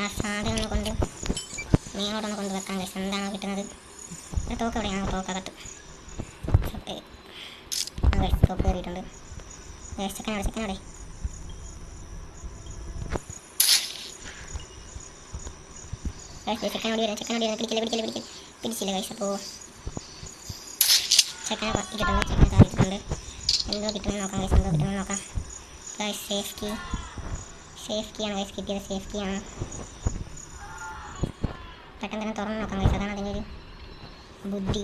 ആ സാധനം ഒന്ന് കൊണ്ട് മേളോട്ടൊന്ന് കൊണ്ട് വെക്കാം ഗൈസ്. എന്താണോ കിട്ടുന്നത്? തോക്ക് എവിടെയാണ്? തോക്കകത്ത് തോക്ക് കയറിയിട്ടുണ്ട്. ചെക്കനോടെ പിടിച്ചില്ല ഗൈസ്. അപ്പോൾ ചെക്കനെ താഴ്ത്തിട്ടുണ്ട്. എന്തോ കിട്ടുമെന്ന് നോക്കാം ഗൈസ്. സേഫ്റ്റിയാണ് ഗൈസ് കിട്ടിയത്. സേഫ്റ്റിയാണ്. പെട്ടെന്ന് തന്നെ തുറന്ന് നോക്കാം ഗൈസ്. അതാണ് അതിൻ്റെ ഒരു ബുദ്ധി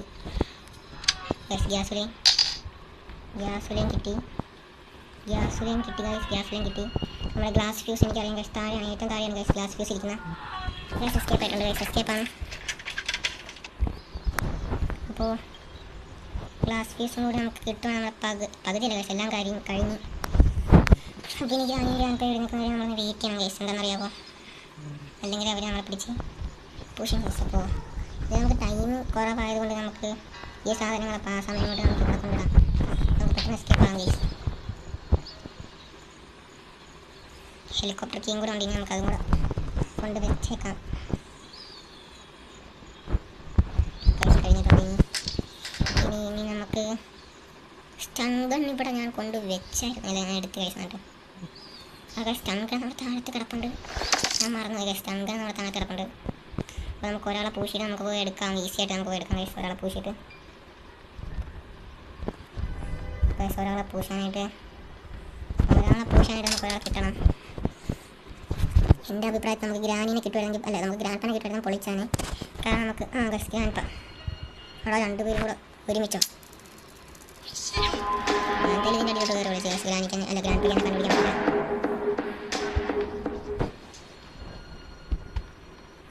ഗൈസ്. ഗ്യാസുലൈൻ കിട്ടി ഗൈസ്. ഗ്യാസുലൈൻ കിട്ടി. നമ്മുടെ ഗ്ലാസ് ഫ്യൂസ് എനിക്കറിയാം ഗൈസ്. താഴെയാണ്, ഏറ്റവും താഴെയാണ് ഗൈസ് ഗ്ലാസ് ഫ്യൂസ് ഇരിക്കുന്നത്. ഗൈസ് എസ്കേപ്പ് ആയിട്ടുണ്ട് ഗൈസ്. എസ്കേപ്പാണ്. അപ്പോൾ ഗ്ലാസ് ഫ്യൂസും കൂടി നമുക്ക് കിട്ടും. നമ്മുടെ പകുതിയല്ല ഗൈസ്, എല്ലാം കാര്യം കഴിഞ്ഞു. അപ്പോൾ എനിക്ക് 100 എഴുന്നേക്കുന്ന കാര്യം നമ്മൾ വെയിറ്റ് ചെയ്യണം ഗൈസ്. എന്താണെന്നറിയാമോ? അല്ലെങ്കിൽ അവർ നമ്മളെ പിടിച്ച് പുഷ് ഗൈസ്. അപ്പോൾ ഇത് നമുക്ക് ടൈം കുറവായതുകൊണ്ട് നമുക്ക് ഈ സാധനങ്ങളൊക്കെ ആ സമയം കൊണ്ട് നമുക്ക് ഇവിടെ കൊണ്ടിടാം. നമുക്ക് പെട്ടെന്ന് എസ്കേപ്പ് ആകാം ഗൈസ്. ഹെലികോപ്റ്റർ കീയും കൂടെ ഉണ്ടെങ്കിൽ നമുക്കതും കൂടെ കൊണ്ട് വെച്ചേക്കാം. കഴിഞ്ഞിട്ടുണ്ട്. ഇനി നമുക്ക് സ്റ്റൺ ഗൺ ഇവിടെ ഞാൻ കൊണ്ട് വെച്ചായിരുന്നു. അല്ല, ഞാൻ എടുത്ത് കഴിച്ചിട്ട് ആ സ്റ്റൺ ഗൺ നമ്മുടെ താഴത്ത് കിടപ്പുണ്ട്. ഞാൻ മറന്നു പോയി. സ്റ്റൺ ഗൺ നമ്മുടെ താഴത്ത് കിടപ്പുണ്ട്. അപ്പോൾ നമുക്ക് ഒരാളെ പൂശിയിട്ട് നമുക്ക് പോയി എടുക്കാം. ഈസി ആയിട്ട് നമുക്ക് പോയി എടുക്കാം ഗൈസ്. ഒരാളെ പൂശിയിട്ട് ഒരാളെ പൂശാനായിട്ട് നമുക്ക് ഒരാളെ കിട്ടണം. എൻ്റെ അഭിപ്രായത്തിൽ നമുക്ക് ഗ്രാനിനെ കിട്ടുമായിരുന്നെങ്കിൽ, അല്ല നമുക്ക് ഗ്രാൻഡ് പാനെ കിട്ടുമായിരുന്നു പൊളിച്ചാണ്. കാരണം നമുക്ക് ഗൈസ് ഗ്രാൻഡ് പാ അവിടെ രണ്ടുപേരും കൂടെ ഒരുമിച്ചോ എന്തായാലും ഇതിൻ്റെ അടിയോട്ട് കയറി വിളിച്ചു ഗൈസ്. ഗ്രാനിക്ക് അല്ല ഗ്രാൻഡ് പാനെ കണ്ടുപിടിക്കാൻ പറ്റില്ല.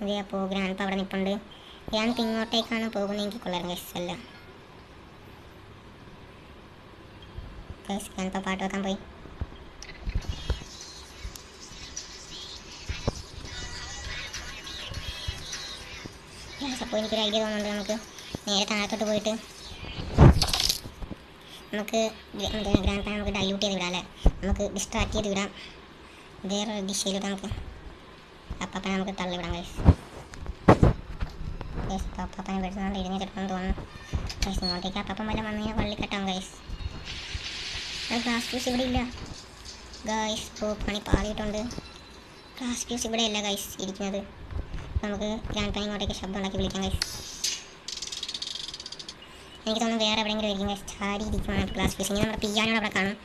അതെ, അപ്പോൾ ഗ്രാൻഡ് പാ അവിടെ നിൽപ്പുണ്ട്. ഗ്രാൻഡ് ഇങ്ങോട്ടേക്കാണ് പോകുന്നതെങ്കിൽ കൊള്ളായിരുന്നു ഗൈസ്. അല്ല ഗൈസ്, ഗ്രാൻഡ് പാ പാട്ട് വെക്കാൻ പോയി. അപ്പോൾ എനിക്കൊരു ഐഡിയ തോന്നുന്നുണ്ട്. നമുക്ക് നേരെ താഴത്തോട്ട് പോയിട്ട് നമുക്ക് ഗ്രാൻഡ് പാൻ നമുക്ക് ഡൈല്യൂട്ട് ചെയ്ത് വിടാം. അല്ലേ, നമുക്ക് ഡിസ്ട്രാക്ട് ചെയ്ത് വിടാം. വേറൊരു ദിശയിലൂടെ നമുക്ക് അപ്പാപ്പനെ നമുക്ക് തള്ളിവിടാം ഗൈസ്. ഗൈസ് അപ്പോൾ അപ്പാപ്പനെ വെടുത്തുകൊണ്ട് എഴുന്നേറ്റെടുക്കണം തോന്നുന്നു ഗൈസ്. ഇങ്ങോട്ടേക്ക് അപ്പാപ്പൻ വല്ല വന്നു കഴിഞ്ഞാൽ വള്ളി കെട്ടാം ഗൈസ്. ഗ്ലാസ് ഫ്യൂസ് ഇവിടെ ഇല്ല ഗൈസ്. ഇപ്പോൾ പണി പാളിയിട്ടുണ്ട്. ഗ്ലാസ് ഫ്യൂസ് ഇവിടെ അല്ല ഗൈസ് ഇരിക്കുന്നത്. നമുക്ക് ഗ്രാൻഡ് പാൻ ഇങ്ങോട്ടേക്ക് ശബ്ദം ഉണ്ടാക്കി വിളിക്കാം ഗൈസ്. എനിക്ക് തോന്നുന്നു വേറെ എവിടെയെങ്കിലും ആയിരിക്കും ഗൈസ്. ചാടി ഇരിക്കുവാണ് ഗ്ലാസ് ഫ്യൂസ്. ഇനി നമ്മുടെ പിയാനോട് അവിടെ കാണും.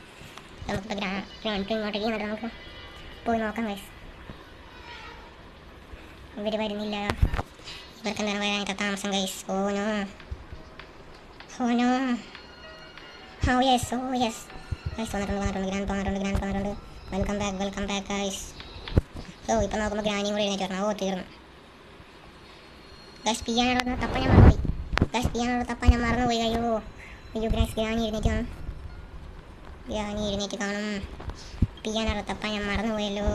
നമുക്കിപ്പോൾ ഗ്രാൻഡ് പാൻ ഇങ്ങോട്ടേക്ക് എന്നിട്ട് നമുക്ക് പോയി നോക്കാം ഗൈസ്. ഇവർ വരുന്നില്ല. ഇവർക്ക് എന്താണ് വരാനൊക്കെ താമസം guys. Oh no. Yes guys വന്നിട്ടുണ്ട്. ഗ്രാൻഡ് പാൻ വന്നിട്ടുണ്ട്. Welcome back guys. ഓ ഇപ്പോൾ നോക്കുമ്പോൾ ഗ്രാനിയും കൂടെ എഴുന്നേറ്റ് വരണം. ഓ തീർന്നു ഗൈസ്. പിയാനോട് തപ്പാൻ ഞാൻ മറന്നുപോയി. അയ്യോ ഗൈസ്, ഗ്രാനി എഴുന്നേറ്റ് കാണും. പിയാനോട് തപ്പാൻ ഞാൻ മറന്നുപോയല്ലോ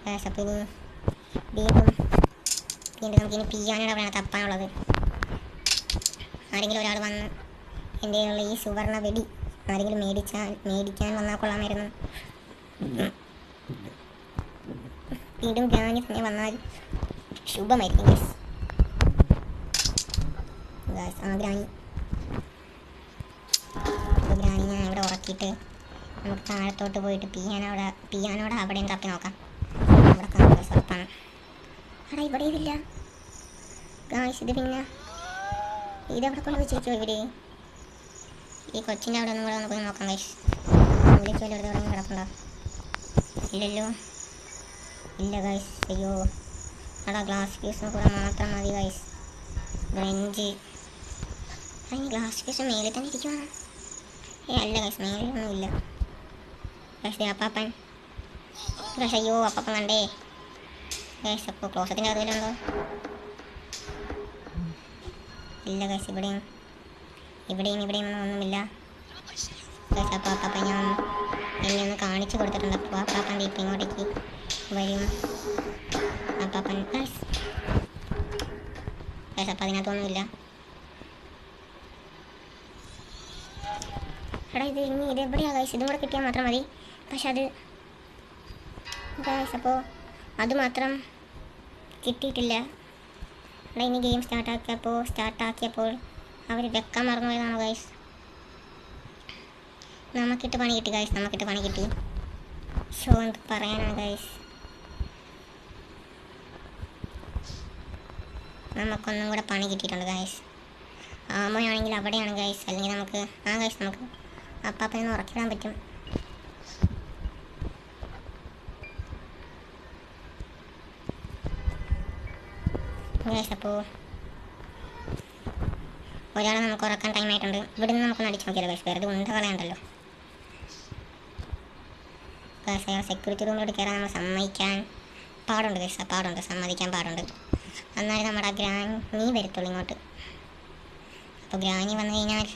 ഗൈസ്. അപ്പോൾ ഇനി വീണ്ടും നമുക്കിനി പിയാനോട് അവിടെയാണ് തപ്പാനുള്ളത്. ആരെങ്കിലും ഒരാൾ വന്ന് എൻ്റെ ഉള്ള ഈ സുവർണ വെടി ആരെങ്കിലും മേടിക്കാൻ വന്നാൽ കൊള്ളാമായിരുന്നു. വീണ്ടും ഗ്രാനി തന്നെ വന്നാൽ ശുഭമായിരിക്കും ഗൈസ്. ആ ഗ്രാനി ഞാൻ ഇവിടെ ഉറക്കിയിട്ട് നമുക്ക് താഴത്തോട്ട് പോയിട്ട് പിയാനോടെ അവിടെയും തപ്പി നോക്കാം. ഇവിടെ കാണാൻ ഉറപ്പാണ്. അവിടെ ഇവിടെ ഇതില്ല ഗൈസ്. ഇത് പിന്നെ ഇതെവിടെ കൊണ്ട് വെച്ചിരിക്കുമോ ഇവർ? ഈ കൊച്ചിൻ്റെ അവിടെ ഒന്നും കൂടെ നമുക്ക് നോക്കാം ഗൈസ്. വിളിച്ചു വല്ല എവിടെ കിടപ്പുണ്ടോ? ഇല്ലല്ലോ. ഇല്ല ഗൈസ്. അയ്യോ, അവിടെ ഗ്ലാസ് പീസിന് കൂടെ മാത്രം മതി ഗൈസ്. ബെഞ്ച് അതിന് ഗ്ലാസ് പീസ് മേളിൽ തന്നെ ഇരിക്കുവാണ്. അല്ല ഗൈസ്, മേളിലൊന്നുമില്ല ഗൈസ്. അപ്പാപ്പൻ ഗൈസ്. അയ്യോ അപ്പാപ്പൻ കണ്ടേ ഗൈസ്. അപ്പോൾ ക്ലോസറ്റിൻ്റെ അതുപോലുണ്ടോ? ഇല്ല ഗൈസ്. ഇവിടെയും ഒന്നുമില്ല ഗൈസ്. അപ്പോൾ അപ്പാപ്പൻ എന്നെ ഒന്ന് കാണിച്ചു കൊടുത്തിട്ടുണ്ട്. അപ്പോൾ അപ്പാപ്പൻ്റെ ഇപ്പം ഇങ്ങോട്ടേക്ക് വരും അപ്പാപ്പൻ ഗൈസ്. അപ്പോൾ അതിനകത്തൊന്നുമില്ല. എടാ ഇതെവിടെയാണ് ഗൈസ്? ഇതും കൂടെ കിട്ടിയാൽ മാത്രം മതി. പക്ഷെ അത് ഗൈസ് അപ്പോൾ അത് മാത്രം കിട്ടിയിട്ടില്ല. എടാ ഇനി ഗെയിം സ്റ്റാർട്ടാക്കിയപ്പോൾ അവർ വെക്കാൻ മറന്നു പോയതാണോ ഗൈസ്? നമുക്കിട്ട് പണി കിട്ടി ഗൈസ്. ഷോ എന്ത് പറയാനാണ് ഗൈസ്. നമുക്കൊന്നും കൂടെ പണി കിട്ടിയിട്ടുണ്ട് ഗൈസ്. ആമയാണെങ്കിൽ അവിടെയാണ് ഗൈസ്. അല്ലെങ്കിൽ നമുക്ക് ഗൈസ് നമുക്ക് അപ്പാപ്പനെ ഉറക്കിടാൻ പറ്റും. ഗൈസ് അപ്പോൾ ഒരാളെ നമുക്ക് ഉറക്കാൻ ടൈം ആയിട്ടുണ്ട്. ഇവിടെ നിന്ന് നമുക്കൊന്ന് അടിച്ചു നോക്കിയാലോ ഗൈസ്. വെറുതെ ഉണ്ട കളയണ്ടല്ലോ ഗൈസ്. അയാൾ സെക്യൂരിറ്റി റൂമിലോട്ട് കയറാൻ നമ്മൾ സമ്മതിക്കാൻ പാടുണ്ട് ഗൈസ്. സമ്മതിക്കാൻ പാടുണ്ട്. എന്നാലും നമ്മുടെ ഗ്രാനി വരത്തുള്ളൂ ഇങ്ങോട്ട്. അപ്പോൾ ഗ്രാനി വന്നു കഴിഞ്ഞാൽ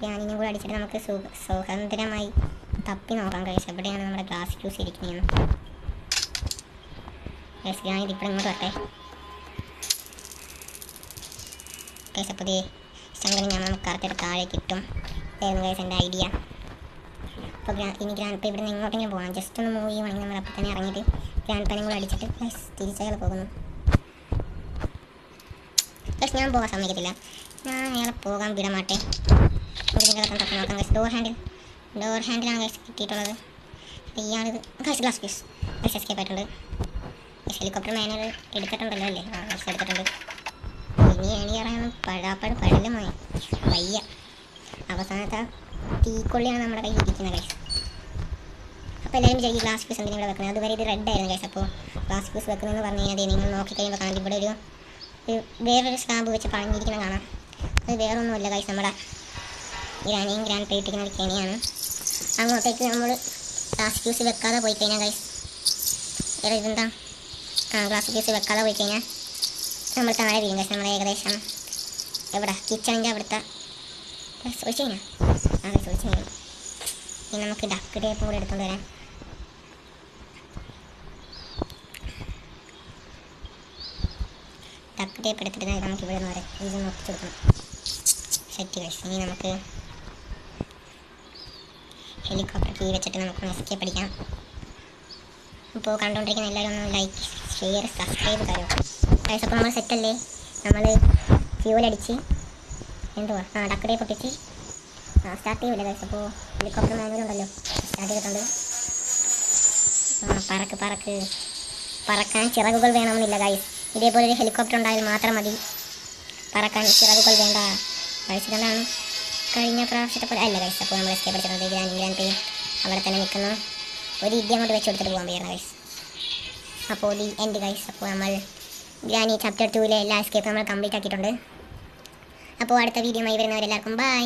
ഗ്രാനിനും കൂടെ അടിച്ചിട്ട് നമുക്ക് സുഖന്തരമായി തപ്പി നോക്കാം ഗൈസ്, എവിടെയാണ് നമ്മുടെ ഗ്ലാസ് യൂസ് ഇരിക്കുന്നതെന്ന്. ഗൈസ് ഞാൻ ഇതിപ്പോൾ ഇങ്ങോട്ട് വരട്ടെ ഗൈസ്. അപ്പോൾ ഇതേ ശങ്കരൻ ഞാൻ നമുക്ക് കറക്റ്റായിട്ട് താഴെ കിട്ടും. ഇതായിരുന്നു ഗൈസ് എൻ്റെ ഐഡിയ. അപ്പോൾ ഇനി ഗ്രാൻഡ് പേ ഇവിടെ നിന്ന് ഇങ്ങോട്ടെങ്കിലും പോകണം. ജസ്റ്റ് ഒന്ന് മൂവ് ചെയ്യുവാണെങ്കിൽ നമ്മൾ അപ്പോൾ തന്നെ ഇറങ്ങിയിട്ട് ഗ്രാൻഡ് പേനും കൂടെ അടിച്ചിട്ട് ഗൈസ് തിരിച്ചയാൾ പോകുന്നു. ഗൈസ് ഞാൻ പോകാൻ സമ്മതിക്കത്തില്ല, ഞാൻ അയാളെ പോകാൻ വിടമാട്ടെ. ഇതിനകത്ത് തപ്പി നോക്കാം ഗൈസ്. ഡോർ ഹാൻഡിലാണ് ഗൈസ് കിട്ടിയിട്ടുള്ളത്. ഇയാളിത് guys glass piece guys escape ആയിട്ടുണ്ട്. ഹെലികോപ്റ്റർ മാനുവൽ എടുത്തിട്ടുണ്ടല്ലോ അല്ലേ? ആ ഗൈസ് എടുത്തിട്ടുണ്ട്. ഇനി എണിയറാണ് പഴലുമായി വയ്യ. അവസാനത്തെ തീക്കൊള്ളിയാണ് നമ്മുടെ കയ്യിൽ ഇരിക്കുന്നത് ഗൈസ്. അപ്പോൾ എല്ലാവരും വിചാരിക്കും ഗ്ലാസ് പീസ് എന്തിനാണ് ഇവിടെ വെക്കുന്നത്. അതുവരെ ഇത് റെഡ് ആയിരുന്നു ഗൈസ്. അപ്പോൾ ഗ്ലാസ് പീസ് വെക്കുന്നതെന്ന് പറഞ്ഞു കഴിഞ്ഞാൽ നിങ്ങൾ നോക്കി കഴിയുമ്പോൾ കാണാം ഇവിടെ ഒരു വേറൊരു സ്ലാബ് വെച്ച് പഴഞ്ഞിരിക്കുന്ന കാണാം. അത് വേറൊന്നുമില്ല ഗൈസ്, നമ്മുടെ ഗ്രാൻഡ് പേ ഇട്ടിരിക്കുന്ന ഒരു കെണിയാണ്. അങ്ങോട്ടേക്ക് നമ്മൾ ഗ്ലാസ് പീസ് വെക്കാതെ പോയി കഴിഞ്ഞാൽ ഗൈസ് ഇതെന്താ ഗ്ലാസ് പീസ് വെക്കാതെ പോയി കഴിഞ്ഞാൽ നമ്മൾ താഴെ വീഴും ഗൈസ്. നമ്മൾ ഏകദേശം എവിടെ കിച്ചണിൻ്റെ അവിടുത്തെ ഒഴിച്ച് കഴിഞ്ഞാൽ ഒഴിച്ച് കഴിഞ്ഞു. ഇനി നമുക്ക് ഡക്ക് ടേപ്പും കൂടെ എടുത്തുകൊണ്ട് വരാം. ഡക്ക് ടേപ്പ് എടുത്തിട്ട് നമുക്ക് ഇവിടെ നിന്ന് വരെ ഇതൊന്ന് ഒപ്പിച്ച് കൊടുക്കണം. Set guys. ഇനി നമുക്ക് ഹെലികോപ്റ്റർ കീ വെച്ചിട്ട് നമുക്കൊന്ന് എസ്കേപ്പ് അടിക്കാം. ഇപ്പോൾ കണ്ടുകൊണ്ടിരിക്കുന്ന എല്ലാവരും ഒന്ന് ലൈക്ക് ഷെയർ സബ്സ്ക്രൈബ് തരും ഗൈസ്. അപ്പോൾ നമ്മൾ സെറ്റല്ലേ, നമ്മൾ ഫ്യൂവലടിച്ച് എന്തുവാ ഡക്ക് ടേപ്പ് പൊട്ടിച്ച് സ്റ്റാർട്ട് ചെയ്യില്ല ഗൈസ്. അപ്പോൾ ഹെലികോപ്റ്റർ മാനുവൽ ഉണ്ടല്ലോ സ്റ്റാർട്ട് ചെയ്തിട്ടുണ്ട്. പറക്കാൻ ചിറകുകൾ വേണമെന്നില്ല ഗൈസ്. ഇതേപോലെ ഒരു ഹെലികോപ്റ്റർ ഉണ്ടായാൽ മാത്രം മതി, പറക്കാൻ ചിറകുകൾ വേണ്ട ഗൈസ്. ഇതെന്താണ് കഴിഞ്ഞ പ്രാവശ്യത്തെ പോലെ അല്ല ഗൈസ്. അപ്പോൾ നമ്മൾ എസ്കേപ്പ് അടിച്ചിട്ടുണ്ട്. ഗ്രാൻഡ് പേ അവിടെ തന്നെ നിൽക്കുന്നു. ഒരു ഇടി അങ്ങോട്ട് വെച്ച് കൊടുത്തിട്ട് പോകാൻ പറ്റുന്ന ഗൈസ്. അപ്പോൾ ഈ എൻഡ് ഗൈസ്. അപ്പോൾ നമ്മൾ ഗ്രാനി ചാപ്റ്റർ 2 എല്ലാ എസ്കേപ്പ് നമ്മൾ കംപ്ലീറ്റ് ആക്കിയിട്ടുണ്ട്. അപ്പോൾ അടുത്ത വീഡിയോയുമായി വരുന്നവരെല്ലാവർക്കും ബൈ.